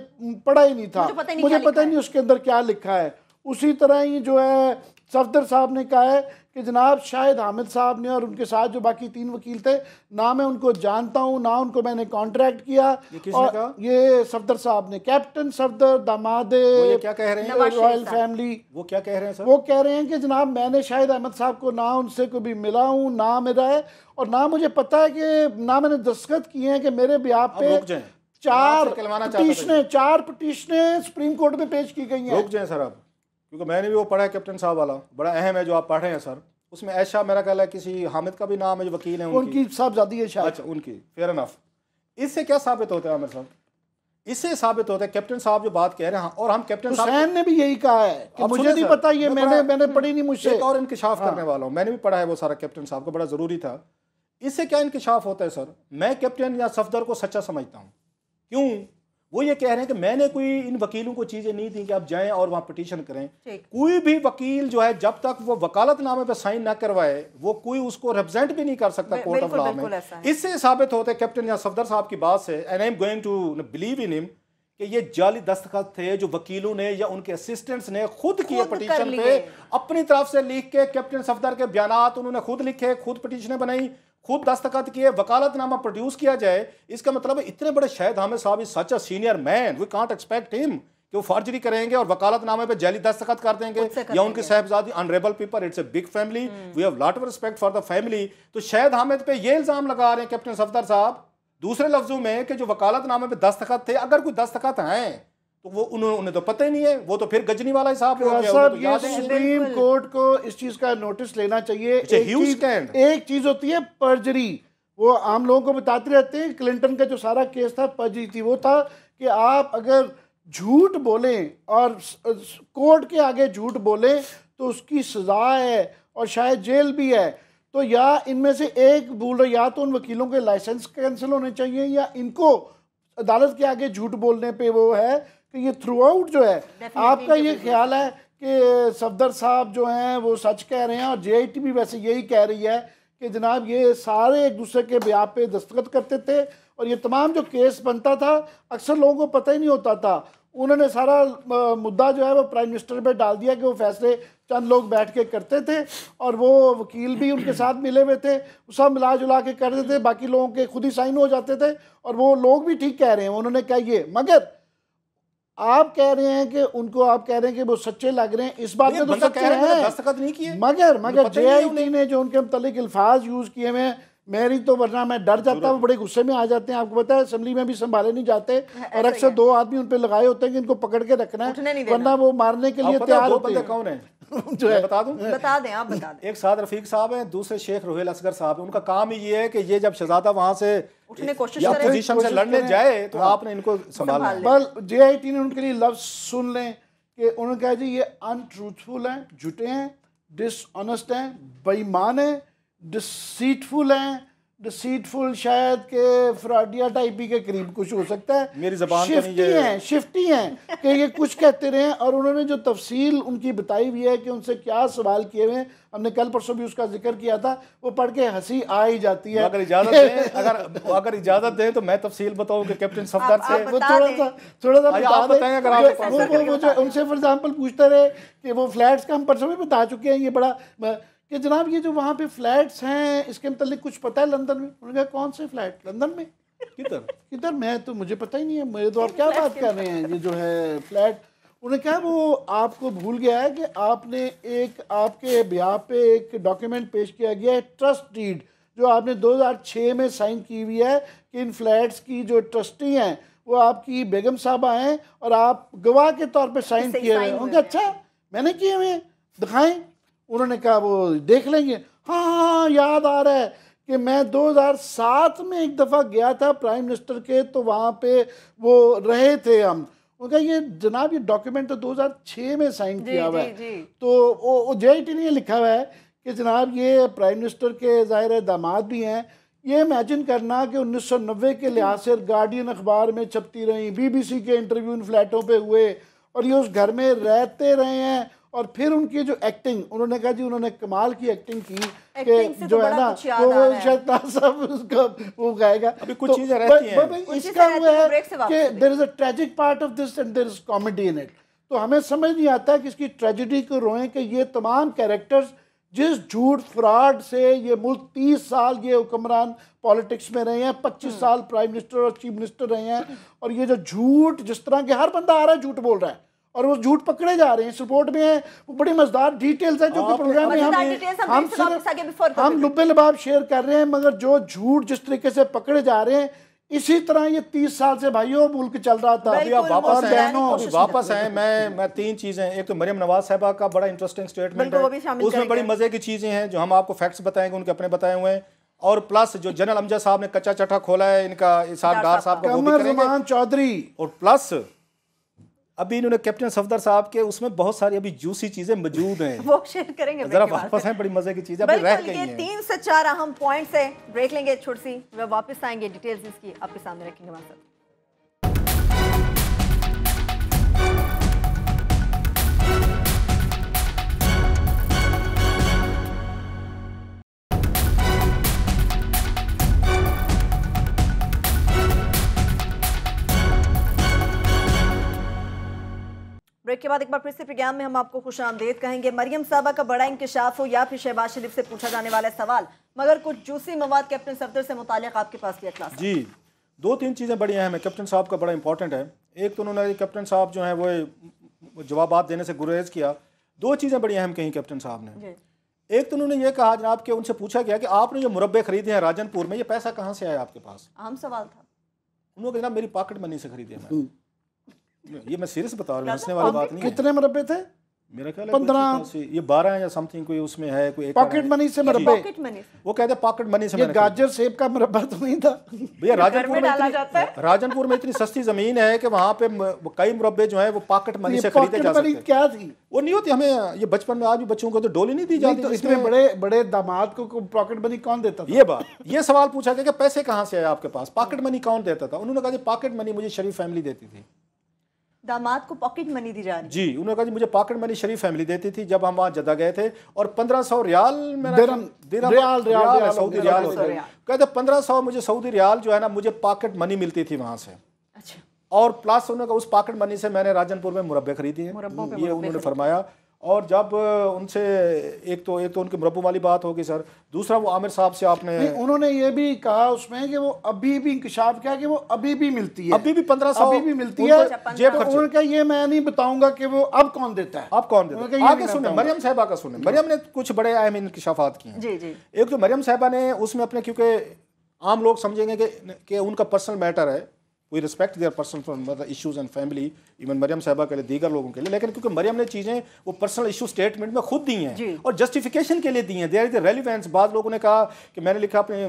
पढ़ा ही नहीं था, मुझे पता ही नहीं उसके अंदर क्या लिखा है। उसी तरह ही जो है सफदर साहब ने कहा है कि जनाब शाहिद हामिद साहब ने और उनके साथ जो बाकी 3 वकील थे, ना मैं उनको जानता हूँ ना उनको मैंने कॉन्ट्रैक्ट किया। और ये सफदर साहब ने, कैप्टन सफदर दामाद क्या कह रहे हैं रॉयल फैमिली, वो क्या कह रहे हैं सर? वो कह रहे हैं कि जनाब मैंने शाहिद अहमद साहब को ना उनसे कभी मिला हूँ ना मेरा है, और ना मुझे पता है कि ना मैंने दस्तखत किए हैं कि मेरे बिहाफ पे 4 पिटीशनें सुप्रीम कोर्ट में पेश की गई हैं। रुक जाएं सर आप, क्योंकि मैंने भी वो पढ़ा है कैप्टन साहब वाला, बड़ा अहम है जो आप पढ़ रहे हैं सर। उसमें ऐशा मेरा ख्याल है किसी हामिद का भी नाम है जो वकील है उनकी साहबजादी है शायद। अच्छा उनकी, फेयर एनफ। इससे क्या साबित होता है आमिर साहब? इससे साबित होता है कैप्टन साहब जो बात कह रहे हैं, और हम कैप्टन साहब ने भी यही कहा है कि मुझे नहीं पता, ये मैंने पढ़ी नहीं मुझसे। और इंकिशाफ करने वाला हूँ, मैंने भी पढ़ा है वो सारा कैप्टन साहब को, बड़ा जरूरी था। इससे क्या इंकिशाफ होता है सर? मैं कैप्टन या सफदर को सच्चा समझता हूँ। क्यों? वो ये कह रहे हैं कि मैंने कोई इन वकीलों को चीजें नहीं दी कि आप जाएं और वहां पिटीशन करें। कोई भी वकील जो है जब तक वो वकालतनामे पे साइन ना करवाए, वो कोई उसको रिप्रेजेंट भी नहीं कर सकता कोर्ट ऑफ लॉ में। इससे साबित होते कैप्टन या सफदर साहब की बात से, and I am going to believe in him, कि ये जाली दस्तखत थे जो वकीलों ने या उनके असिस्टेंट्स ने खुद किए पिटीशन पे, अपनी तरफ से लिख के कैप्टन सफदर के बयानात उन्होंने खुद लिखे, खुद पिटीशनें बनाई, खुद दस्तखत किए, वकालतनामा प्रोड्यूस किया जाए। इसका मतलब है इतने बड़े शाहिद हामिद साहब is such a senior man, we can't expect him कि वो फर्जरी करेंगे और वकालतनामे पे जाली दस्तखत कर देंगे या उनकी साहबजादी honourable people. It's a big family, we have lot of respect for the family. तो शाहिद हामिद पे ये इल्जाम लगा रहे हैं कैप्टन सफदर साहब, दूसरे लफ्जों में, कि जो वकालतनामे पे दस्तखत थे, अगर कोई दस्तखत हैं तो वो उन्हें तो पता ही नहीं है, वो तो फिर गजनी वाला हिसाब हो गया। साहब ये सुप्रीम कोर्ट को इस चीज का नोटिस लेना चाहिए। एक चीज होती है पर्जरी, वो आम लोगों को बताते रहते हैं। क्लिंटन का जो सारा केस था पर्जरी थी, वो था कि आप अगर झूठ बोलें और कोर्ट के आगे झूठ बोलें तो उसकी सजा है और शायद जेल भी है। तो या इनमें से एक भूल रहे, या तो उन वकीलों के लाइसेंस कैंसिल होने चाहिए या इनको अदालत के आगे झूठ बोलने पे वो है कि ये थ्रू आउट जो है। आपका ये ख्याल है कि सफदर साहब जो हैं वो सच कह रहे हैं, और JIT भी वैसे यही कह रही है कि जनाब ये सारे एक दूसरे के बयान पे दस्तखत करते थे, और ये तमाम जो केस बनता था अक्सर लोगों को पता ही नहीं होता था। उन्होंने सारा मुद्दा जो है वो प्राइम मिनिस्टर पे डाल दिया कि वो फैसले चंद लोग बैठ के करते थे, और वो वकील भी उनके साथ मिले हुए थे, सब मिला जुला के करते थे, बाकी लोगों के खुद ही साइन हो जाते थे, और वो लोग भी ठीक कह रहे हैं, उन्होंने कहा ये। मगर आप कह रहे हैं कि उनको, आप कह रहे हैं कि वो सच्चे लग रहे हैं, इस बात में तो सच्चे हैं, दस्तखत नहीं किए। मगर JIT ने जो उनके मुतालिक अल्फाज यूज किए हुए, मेरी तो, वरना मैं डर जाता हूँ, बड़े गुस्से में आ जाते हैं। आपको पता है असेंबली में भी संभाले नहीं जाते, और अक्सर 2 आदमी उन पे लगाए होते हैं कि इनको पकड़ के रखना है, वरना वो मारने के लिए तैयार होते हैं। कौन है जो है बता दूं? बता दें, आप बता दें। एक साद रफीक साहब हैं, दूसरे शेख रोहेल असगर साहब हैं। उनका काम ही ये है कि ये जब शहजादा वहां से उठने कोशिश या पोजीशन से लड़ने जाए तो आपने इनको संभालना है। बल JIT ने उनके लिए लफ्ज सुन लें कि उन्होंने कहा जी ये अनट्रूथफुल हैं, झूठे हैं, डिसऑनेस्ट हैं, बेईमान हैं, डिसीटफुल हैं। डिसीटफुल शायद के फ्रॉडिया टाइप के करीब कुछ हो सकता है। मेरी ज़बान शिफ्टी हैं कि ये कुछ कहते रहे। और उन्होंने जो तफसील उनकी बताई हुई है कि उनसे क्या सवाल किए हुए, हमने कल परसों भी उसका जिक्र किया था, वो पढ़ के हंसी आ ही जाती है। अगर इजाजत दें तो मैं तफसील बताऊं कि कैप्टन सफदर से वो थोड़ा सा बताएं अगर आप उनसे फॉर एग्जांपल पूछते रहे कि वो फ्लैट्स का हम परसों भी बता चुके हैं, ये बड़ा कि जनाब ये जो वहाँ पे फ्लैट्स हैं इसके मतलब कुछ पता है लंदन में? उन्होंने कहा कौन से फ्लैट लंदन में? किधर मैं तो, मुझे पता ही नहीं है, मेरे तो आप क्या बात कर रहे हैं, ये जो है फ्लैट। उन्होंने कहा वो आपको भूल गया है कि आपने एक, आपके ब्याह पे एक डॉक्यूमेंट पेश किया गया है, ट्रस्ट डीड, जो आपने 2006 में साइन की हुई है कि इन फ्लैट्स की जो ट्रस्टी हैं वो आपकी बेगम साहबा हैं और आप गवाह के तौर पे साइन किए हुए हैं। उनका अच्छा मैंने किए हुए हैं, दिखाएं। उन्होंने कहा वो देख लेंगे। हाँ याद आ रहा है कि मैं 2007 में एक दफ़ा गया था प्राइम मिनिस्टर के, तो वहाँ पे वो रहे थे हम। उनका ये जनाब ये डॉक्यूमेंट तो 2006 में साइन किया हुआ है। तो JIT ने लिखा हुआ है कि जनाब ये प्राइम मिनिस्टर के ज़ाहिर दामाद भी हैं। ये इमेजिन करना कि 1990 के लिहाज से गार्डियन अखबार में छपती रही, BBC के इंटरव्यू इन फ्लैटों पे हुए और ये उस घर में रहते रहे हैं और फिर उनकी जो एक्टिंग, उन्होंने कहा जी उन्होंने कमाल की एक्टिंग की कि जो है ना वो शायद साहब उसका वो गाएगा। अभी कुछ चीजें रहती हैं इसका वो है कि there is a tragic part of this and there is comedy in it. तो हमें समझ नहीं आता कि इसकी ट्रेजेडी को रोएं कि ये तमाम कैरेक्टर्स जिस झूठ फ्रॉड से ये मुल्क 30 साल ये हुक्मरान पॉलिटिक्स में रहे हैं, 25 साल प्राइम मिनिस्टर और चीफ मिनिस्टर रहे हैं, और ये जो झूठ जिस तरह के हर बंदा आ रहा है झूठ बोल रहा है और वो झूठ पकड़े जा रहे हैं। इस रिपोर्ट में है वो बड़ी मजेदार डिटेल्स है जो कि प्रोग्राम में हम लुब्बे लबाब शेयर कर रहे हैं, मगर जो झूठ जिस तरीके से पकड़े जा रहे हैं इसी तरह ये 30 साल से भाइयों मुल्क चल रहा था। अभी आप वापस आए मैं 3 चीजें, एक तो मरियम नवाज साहिबा का बड़ा इंटरेस्टिंग स्टेटमेंट है, उसमें बड़ी मजे की चीजें हैं जो हम आपको फैक्ट्स बताएंगे, उनके अपने बताए हुए हैं, और प्लस जो जनरल अमजद साहब ने कच्चा चट्टा खोला है इनका इसाक डार साहब का वो भी करेंगे, चौधरी, और प्लस अभी इन्होंने कैप्टन सफदर साहब के उसमें बहुत सारी अभी जूसी चीजें मौजूद हैं, वो शेयर करेंगे। जरा वापस हैं, बड़ी मजे की चीजें अभी रह गई हैं। 3 से 4 अहम पॉइंट्स है, ब्रेक लेंगे छोटी सी, वे वापस आएंगे, डिटेल्स इसकी आपके सामने रखेंगे हमारे साथ। ब्रेक के बाद एक बार फिर से प्रोग्राम में हम आपको खुशामदीद कहेंगे। मरियम साहबा का बड़ा इंकशाफ हो या फिर शहबाज शरीफ से पूछा जाने वाला सवाल, मगर कुछ जूसी मवाद कैप्टन सफदर से मुताल्लिक आपके पास किया क्लास जी। 2-3 चीज़ें बड़ी अहम है, कैप्टन साहब का बड़ा इंपॉर्टेंट है। एक तो उन्होंने कैप्टन साहब जो है वो जवाबात देने से गुरेज किया। 2 चीज़ें बड़ी अहम कहीं कैप्टन साहब ने। एक तो उन्होंने ये कहा जनाब कि उनसे पूछा गया कि आपने जो मुरब्बे खरीदे हैं राजनपुर में, ये पैसा कहाँ से आया आपके पास? अहम सवाल था। उन्होंने कहा जनाब मेरी पॉकेट मनी से खरीदे मैं। ये मैं सीरियस बता रहा हूँ, हंसने वाली बात नहीं है। कितने मुरब्बे थे? मेरा ख्याल है 15, ये 12 या समथिंग कोई उसमें है, कोई पॉकेट मनी से मुरब्बे। वो कहते हैं पॉकेट मनी से। ये गाजर सेब का मुरब्बा तो नहीं था भैया। राजनपुर में इतनी सस्ती जमीन है कि वहाँ पे कई मुरब्बे जो है वो पॉकेट मनी से खरीदे जा सकते हैं। क्या थी वो नहीं होती, हमें ये बचपन में आज भी बच्चों को तो डोली नहीं दी जाती। तो इसमें बड़े बड़े दामाद को पॉकेट मनी कौन देता था? ये बात, ये सवाल पूछा गया कि पैसे कहाँ से आए आपके पास, पॉकेट मनी कौन देता था? उन्होंने कहा पॉकेट मनी मुझे शरीफ फैमिली देती थी। दामाद को पॉकेट मनी दी जा रही जी। उन्होंने कहा जी मुझे पॉकेट मनी शरीफ फैमिली देती थी जब हम वहाँ जद्दा गए थे, और 1500 रियाल सऊदी रियाल होता है। कहते 1500 मुझे सऊदी रियाल जो है ना मुझे पॉकेट मनी मिलती थी वहाँ से। अच्छा। और प्लस उन्होंने उस पॉकेट मनी से मैंने राजनपुर में मुरब्बे खरीदी हैं, ये उन्होंने फरमाया। और जब उनसे एक तो उनके मुरब्बों वाली बात होगी सर, दूसरा वो आमिर साहब से आपने उन्होंने ये भी कहा उसमें कि वो अभी भी इंकशाफ किया कि वो अभी भी मिलती है, अभी भी 1500 अभी भी मिलती है जेब खर्च। उन्होंने कहा ये मैं नहीं बताऊंगा कि वो अब कौन देता है, अब कौन देता है। आगे सुने मरियम साहिबा का सुने। मरियम ने कुछ बड़े अहम इंकशाफात किए हैं। जी जी। एक तो मरियम साहिबा ने उसमें अपने, क्योंकि आम लोग समझेंगे कि उनका पर्सनल मैटर है, we respect their personal issues and family, even Maryam साहिबा के लिए, दीगर लोगों के लिए, लेकिन क्योंकि मरियम ने चीज़ें वो पर्सनल इशू स्टेटमेंट में खुद दी हैं और जस्टिफिकेशन के लिए दी हैं, देयर इज द रेलिवेंस। बाद लोगों ने कहा कि मैंने लिखा अपने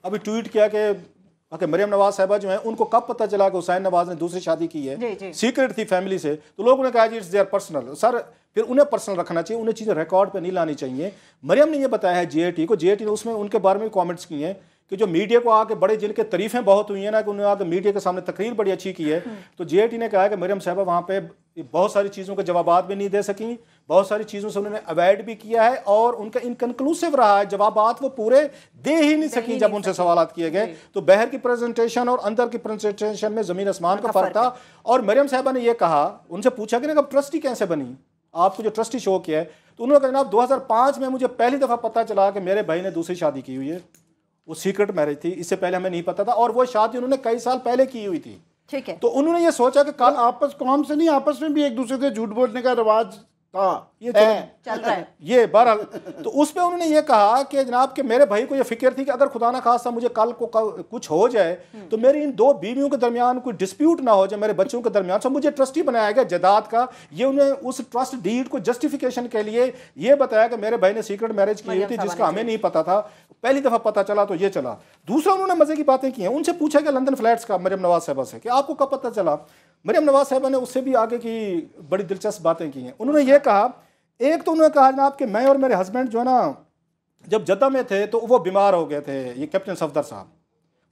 अभी ट्वीट किया कि मरियम नवाज साहिबा जो है उनको कब पता चला कि हुसैन नवाज ने दूसरी शादी की है, सीक्रेट थी फैमिली से, तो लोगों ने कहा जी इट्स देयर पर्सनल। सर फिर उन्हें पर्सनल रखना चाहिए, उन्हें चीज़ें रिकॉर्ड पे नहीं लानी चाहिए। मरियम ने ये बताया है JAT को, JAT ने उसमें उनके बारे में कॉमेंट्स किए हैं कि जो मीडिया को आके बड़े जिनके तारीफें बहुत हुई हैं ना, कि उन्होंने आके मीडिया के सामने तकरीर बड़ी अच्छी की है, तो JAT ने कहा है कि मरियम साहिबा वहाँ पे बहुत सारी चीज़ों के जवाबात भी नहीं दे सकी, बहुत सारी चीज़ों से उन्होंने अवॉइड भी किया है, और उनका इनकन्क्लूसिव रहा है, जवाबात वो पूरे दे ही नहीं सकी जब उनसे सवालात किए गए। तो बाहर की प्रेजेंटेशन और अंदर की प्रेजेंटेशन में ज़मीन आसमान का फ़र्क था। और मरियम साहिबा ने यह कहा, उनसे पूछा कि ना ट्रस्टी कैसे बनी, आपको जो ट्रस्टी शो किया है, तो उन्होंने कहा जनाब 2005 में मुझे पहली दफ़ा पता चला कि मेरे भाई ने दूसरी शादी की हुई है, वो सीक्रेट मैरिज थी, इससे पहले हमें नहीं पता था, और वो शादी उन्होंने कई साल पहले की हुई थी। ठीक है। तो उन्होंने ये सोचा कि कल आपस कौम से नहीं, आपस में भी एक दूसरे से झूठ बोलने का रिवाज था, ये चल रहा है ये बहरहाल। तो उस पर उन्होंने ये कहा कि जनाब कि मेरे भाई को ये फिक्र थी कि अगर खुदा ना खास्ता मुझे कल को कुछ हो जाए तो मेरी इन 2 बीवियों के दरमियान कोई डिस्प्यूट ना हो जाए, मेरे बच्चों के दरमियान, तो मुझे ट्रस्टी बनाया गया जायदाद का। ये उन्हें उस ट्रस्ट डीड को जस्टिफिकेशन के लिए ये बताया कि मेरे भाई ने सीक्रेट मैरिज की हुई थी जिसका हमें नहीं पता था, पहली दफा पता चला तो ये चला। दूसरा उन्होंने मजे की बातें की हैं, उनसे पूछा गया लंदन फ्लैट्स का मरियम नवाज साहिबा से कि आपको कब पता चला। मरियम नवाज साहिबा ने उससे भी आगे की बड़ी दिलचस्प बातें की हैं। उन्होंने ये कहा, एक तो उन्होंने कहा जनाब कि मैं और मेरे हस्बैंड जो है ना जब जद्दा में थे तो वो बीमार हो गए थे, ये कैप्टन सफदर साहब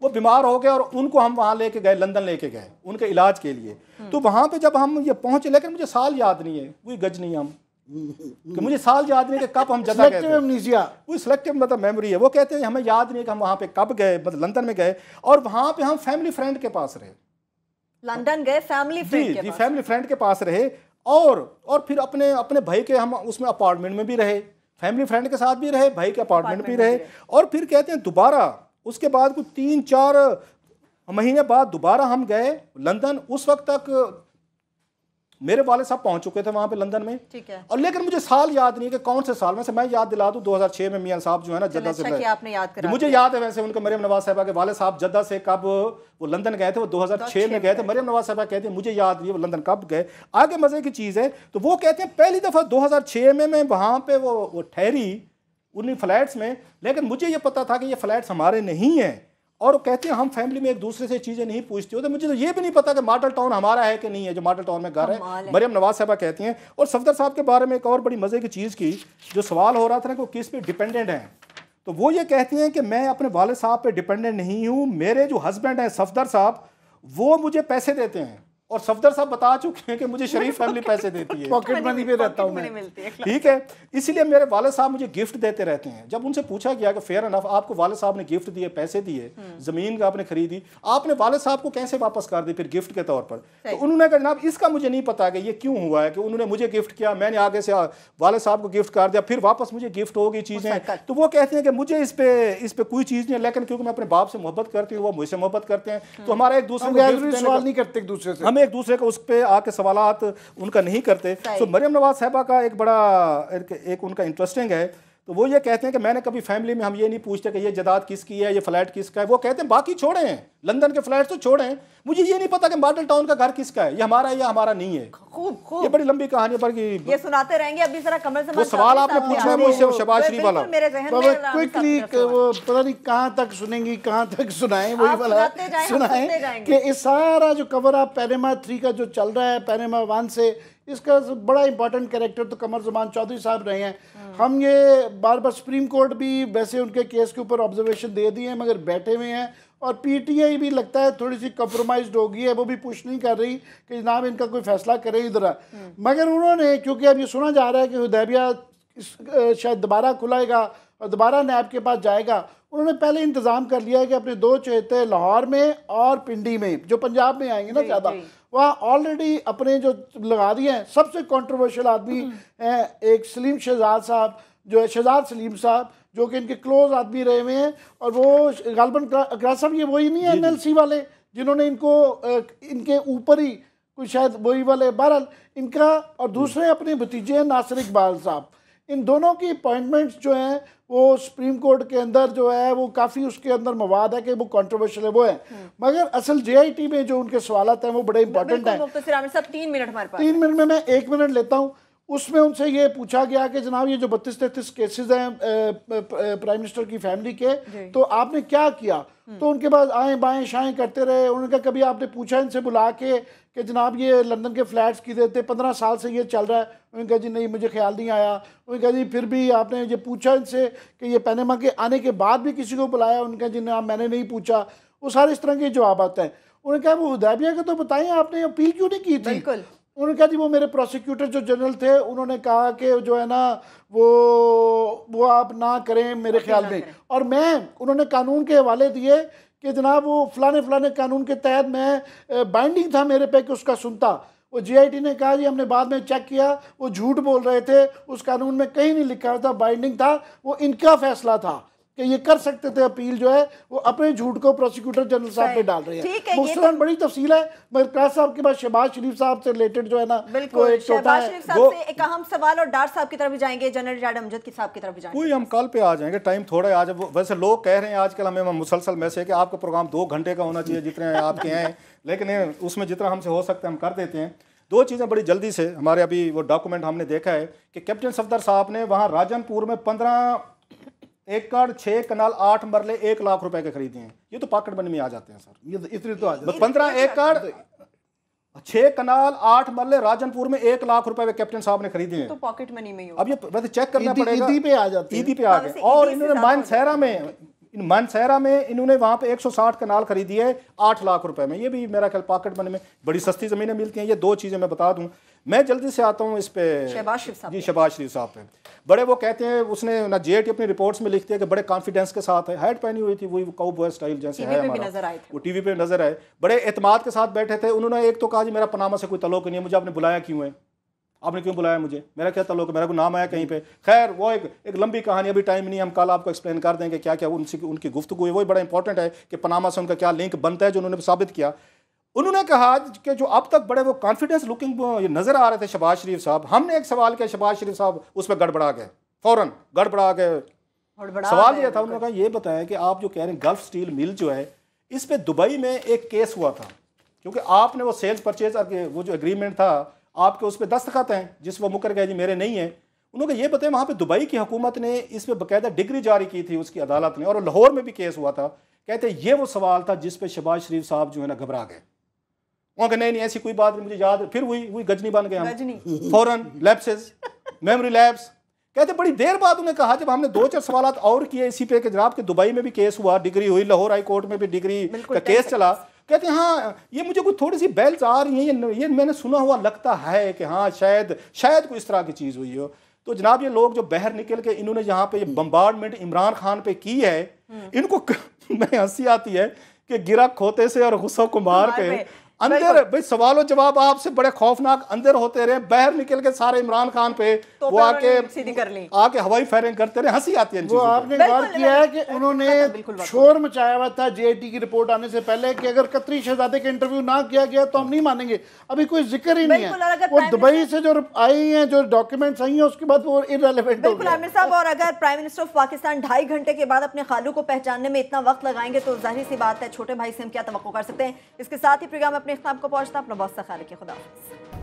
वो बीमार हो गए और उनको हम वहाँ लेके गए, लंदन लेके गए उनके इलाज के लिए। तो वहाँ पे जब हम ये पहुँचे, लेकिन मुझे साल याद नहीं है, कोई गज नहीं, हम कि मुझे साल याद नहीं कि कब हम जद्दा गए थे। वो सिलेक्टिव मतलब मेमोरी है। वो कहते हैं हमें याद नहीं कि हम वहाँ पे कब गए, मतलब लंदन में गए और वहाँ पे हम फैमिली फ्रेंड के पास रहे। लंदन गए फैमिली फ्रेंड के पास? फैमिली फ्रेंड के पास रहे और फिर अपने अपने भाई के हम उसमें अपार्टमेंट में भी रहे, फैमिली फ्रेंड के साथ भी रहे, भाई के अपार्टमेंट भी रहे। और फिर कहते हैं दोबारा उसके बाद कुछ 3-4 महीने बाद दोबारा हम गए लंदन। उस वक्त तक मेरे वाले साहब पहुंच चुके थे वहां पे लंदन में, ठीक है। और लेकिन मुझे साल याद नहीं है कि कौन से साल में से। मैं याद दिला दूं 2006 में मियां साहब जो है ना जद्दा से, आपने याद करा मुझे याद है वैसे उनके मरियम नवाज साहबा के वाले साहब जद्दा से कब वो लंदन गए थे, वो 2006 में गए थे। मरियम नवाज साहबा कहते हैं मुझे याद नहीं है वो लंदन कब गए। आगे मजे की चीज है तो वो कहते हैं पहली दफा 2006 में मैं वहां पे वो ठहरी उन्हीं फ्लैट्स में, लेकिन मुझे ये पता था कि ये फ्लैट्स हमारे नहीं हैं। और कहते हैं हम फैमिली में एक दूसरे से चीज़ें नहीं पूछते हो। तो मुझे तो ये भी नहीं पता कि मॉडल टाउन हमारा है कि नहीं है, जो मॉडल टाउन में घर है। मरियम नवाज साहबा कहती हैं। और सफदर साहब के बारे में एक और बड़ी मज़े की चीज़ की, जो सवाल हो रहा था ना कि वो किस पे डिपेंडेंट हैं, तो वो ये कहती हैं कि मैं अपने वाले साहब पे डिपेंडेंट नहीं हूँ। मेरे जो हस्बैंड हैं सफदर साहब, वो मुझे पैसे देते हैं और सफदर साहब बता चुके हैं कि मुझे शरीफ फैमिली पैसे देती है, पॉकेट मनी पे रहता हूं मैं, ठीक है। इसीलिए मेरे वाले साहब मुझे गिफ्ट देते रहते हैं। जब उनसे पूछा गया कि फेयर एनफ, आपको वाले साहब ने गिफ्ट दिए, पैसे दिए, जमीन का आपने खरीदी, आपने वाले साहब को कैसे वापस कर दी फिर गिफ्ट के तौर पर? तो उन्होंने कहा जनाब इसका मुझे नहीं पता कि ये क्यों हुआ है कि उन्होंने मुझे गिफ्ट किया, मैंने आगे से वाले साहब को गिफ्ट कर दिया, फिर वापस मुझे गिफ्ट हो गई चीजें। तो वो कहते हैं कि मुझे इस पे कोई चीज नहीं है, लेकिन क्योंकि मैं अपने बाप से मोहब्बत करती हूँ, वो मुझसे मोहब्बत करते हैं, तो हमारा एक दूसरे को सवाल नहीं करते एक दूसरे से, हम एक दूसरे को उस पे आके सवालात उनका नहीं करते। तो मरियम नवाज साहबा का एक बड़ा एक उनका इंटरेस्टिंग है। तो वो ये कहते हैं कि मैंने कभी फैमिली में हम ये नहीं पूछते कि ये जायदाद किसकी है, ये फ्लैट किसका है। वो कहते हैं बाकी छोड़े हैं, लंदन के फ्लैट तो छोड़े हैं, मुझे ये नहीं पता कि मॉडल टाउन का घर किसका है, ये हमारा है या हमारा नहीं है। खूब ये बड़ी लंबी कहानी पर ये सुनाते रहेंगे। अभी जरा कमर से वो सवाल आपने पूछा है मुझसे शहबाज शरीफ वाला, क्विकली वो पता नहीं कहाँ तक सुनेंगी, कहाँ तक सुनाएं, वही वाला सुनाएं कि इस सारा जो कवर अप पैनामा 3 का जो चल रहा है, पैनामा 1 से, इसका बड़ा इंपॉर्टेंट कैरेक्टर तो कमर ज़मान चौधरी साहब रहे हैं। हम ये बार बार सुप्रीम कोर्ट भी वैसे उनके केस के ऊपर ऑब्जर्वेशन दे दिए हैं, मगर बैठे हुए हैं। और पीटीआई भी लगता है थोड़ी सी कॉम्प्रोमाइज्ड हो गई है, वो भी पुश नहीं कर रही कि जनाब इनका कोई फैसला करे इधर। मगर उन्होंने, क्योंकि अब ये सुना जा रहा है कि हुदैबिया शायद दोबारा खुलाएगा और दोबारा नैब के पास जाएगा, उन्होंने पहले इंतज़ाम कर लिया है कि अपने 2 चहेते लाहौर में और पिंडी में, जो पंजाब में आएंगे ना ज़्यादा, वहाँ ऑलरेडी अपने जो लगा दिए हैं। सबसे कंट्रोवर्शियल आदमी हैं एक सलीम शहजाद साहब, जो है शहजाद सलीम साहब, जो कि इनके क्लोज आदमी रहे हुए हैं। और वो गालबन अकरार साहब ये वही नहीं है एनएलसी वाले जिन्होंने इनको इनके ऊपर ही कोई शायद वही वाले, बहरहाल इनका। और दूसरे अपने भतीजे हैं नासिर इकबाल साहब। इन दोनों की अपॉइंटमेंट्स जो हैं वो सुप्रीम कोर्ट के अंदर जो है वो काफ़ी उसके अंदर मवाद है कि वो कंट्रोवर्शियल है, वो है। मगर असल जेआईटी में जो उनके सवालात हैं वो बड़े इंपॉर्टेंट हैं। 3 मिनट हमारे पास, 3 मिनट में मैं 1 मिनट लेता हूँ। उसमें उनसे ये पूछा गया कि जनाब ये जो 32-33 केसेस हैं प्राइम मिनिस्टर की फैमिली के, तो आपने क्या किया? तो उनके पास आए बाएं शाएं करते रहे। उन्होंने कहा कभी आपने पूछा इनसे बुला के कि जनाब ये लंदन के फ्लैट्स किधर थे, 15 साल से ये चल रहा है? उन्होंने कहा जी नहीं, मुझे ख्याल नहीं आया। उन्होंने कहा जी फिर भी आपने ये पूछा इनसे कि ये पैनामा के आने के बाद भी किसी को बुलाया? उन्होंने कहा जी ना, मैंने नहीं पूछा। वो सारे इस तरह के जवाब आते हैं। उन्होंने कहा वो हुदैबिया का तो बताएं, आपने अपील क्यों नहीं की थी? उन्होंने कहा जी वो मेरे प्रोसिक्यूटर जो जनरल थे, उन्होंने कहा कि जो है ना वो आप ना करें मेरे ख्याल में। और उन्होंने कानून के हवाले दिए कि जनाब वो फलाने कानून के तहत मैं बाइंडिंग था मेरे पे कि उसका सुनता। वो जीआईटी ने कहा जी हमने बाद में चेक किया, वो झूठ बोल रहे थे, उस कानून में कहीं नहीं लिखा था बाइंडिंग था, वो इनका फैसला था कि ये कर सकते थे अपील जो है, वो अपने झूठ को प्रोसिक्यूटर जनरल साहब पे डाल रहे हैं। मुख्तरन बड़ी तफसील है, मगर क्लास साहब के बाद शहबाज शरीफ साहब से रिलेटेड जो है ना, बिल्कुल शहबाज शरीफ साहब से एक अहम सवाल, और डार साहब की तरफ भी जाएंगे, जनरल जाड अमजद की साहब की तरफ भी जाएंगे। कोई हम कल पे आ जाएंगे, टाइम थोड़ा है आज। वैसे लोग कह रहे हैं आजकल हमें मुसलसल मैसेज कि आपका प्रोग्राम 2 घंटे का होना चाहिए जितने आपके हैं, लेकिन उसमें जितना हमसे हो सकता है हम कर देते हैं। 2 चीज़ें बड़ी जल्दी से, हमारे अभी वो डॉक्यूमेंट हमने देखा है कि कैप्टन सफदर साहब ने वहाँ राजनपुर में 15 एकड़ 6 कनाल 8 मरले 1 लाख रुपए के खरीदे हैं। ये तो पॉकेट मनी में आ जाते हैं सर, ये इतने तो आ जाते हैं। 15 एकड़ 6 कनाल 8 मरले राजनपुर में 1 लाख रुपए के कैप्टन साहब ने खरीदे हैं, तो पॉकेट मनी में ही। अब ये वैसे चेक करना पड़ेगा, ईदी पे आ जाते हैं, ईदी पे आ गए। और इन्होंने मानसहरा में इन्होंने वहाँ पे 160 कनाल खरीदी है 8 लाख रुपए में। ये भी मेरा ख्याल पॉकेट मनी में बड़ी सस्ती ज़मीनें मिलती हैं। ये 2 चीज़ें मैं बता दूं। मैं जल्दी से आता हूँ इस पे शहबाज शरीफ साहब जी, शहबाज शरीफ साहब पे बड़े वो कहते हैं, उसने ना जेएटी अपनी रिपोर्ट्स में लिखते हैं कि बड़े कॉन्फिडेंस के साथ है, हैट पहनी हुई थी वही काउबॉय स्टाइल जैसे है हमारा, वो टीवी पे नजर आए, बड़े एतमाद के साथ बैठे थे। उन्होंने एक तो कहा जी मेरा पनामा से कोई तल्लुक नहीं है, मुझे आपने बुलाया क्यों है, आपने क्यों बुलाया मुझे, मेरा क्या तल्लुक है, मेरा कोई नाम आया कहीं पे। खैर वो एक लंबी कहानी, अभी टाइम नहीं, हम कल आपको एक्सप्लेन कर देंगे क्या क्या उनकी गुफ्तगू है, वही बड़ा इंपॉर्टेंट है कि पनामा से उनका क्या लिंक बनता है जो उन्होंने साबित किया। उन्होंने कहा कि जो अब तक बड़े वो कॉन्फिडेंस लुकिंग नजर आ रहे थे शहबाज शरीफ साहब, हमने एक सवाल किया, शहबाज शरीफ साहब उस पर गड़बड़ा गए, फौरन गड़बड़ा गए। सवाल ये था, उन्होंने कहा ये बताया कि आप जो कह रहे हैं गल्फ स्टील मिल जो है, इस पे दुबई में एक केस हुआ था, क्योंकि आपने वो सेल्स परचेज वो जो एग्रीमेंट था आपके उस पर दस्तखत हैं, जिस वो मुकर गए जी मेरे नहीं है। उन्होंने ये बताया वहाँ पे दुबई की हुकूमत ने इस पर बाकायदा डिग्री जारी की थी उसकी अदालत ने, और लाहौर में भी केस हुआ था। कहते ये वो सवाल था जिस पे शहबाज शरीफ साहब जो है ना घबरा गए, वहाँ नहीं ऐसी कोई बात नहीं, मुझे याद फिर वही गजनी बन गए हम, फौरन लैप्सेस, मेमोरी लैप्स। कहते बड़ी देर बाद उन्हें कहा, जब हमने 2-4 सवाल और किए इसी पे कि जनाब के दुबई में भी केस हुआ, डिग्री हुई, लाहौर हाई कोर्ट में भी डिग्री का केस चला, कहते हैं हाँ ये मुझे कोई थोड़ी सी बेल्स आ रही हैं, ये मैंने सुना हुआ लगता है कि हाँ शायद कोई इस तरह की चीज़ हुई हो। तो जनाब ये लोग जो बाहर निकल के इन्होंने यहाँ पे बम्बार्डमेंट इमरान खान पे की है, इनको मैं हंसी आती है कि गिरा खोते से और गुस्सा को मार के अंदर भाई सवालों जवाब आपसे बड़े खौफनाक अंदर होते रहे, बाहर निकल के सारे इमरान खान पे तो वो आके हवाई फायरिंग करते रहे, हंसी आती है। वो आपने गौर किया है कि उन्होंने शोर मचाया हुआ था जेएटी की रिपोर्ट आने से पहले कि अगर कतरी शहजादे का इंटरव्यू ना किया गया तो हम नहीं मानेंगे, अभी कोई जिक्र ही नहीं है। वो दुबई से जो आई हैं, जो डॉक्यूमेंट्स आई हैं, उसके बाद वो इररिलेवेंट हो गया। आमिर साहब, और अगर प्राइम मिनिस्टर ऑफ पाकिस्तान 2.5 घंटे के बाद अपने खालू को पहचानने में इतना वक्त लगाएंगे तो जाहिर सी बात है छोटे भाई से हम क्या तवक्को कर सकते हैं। इसके साथ ही प्रोग्राम अपने इख्तिताम को पहुंचता, अपना बहुत सा ख्याल रखिए, खुदा हाफिज़।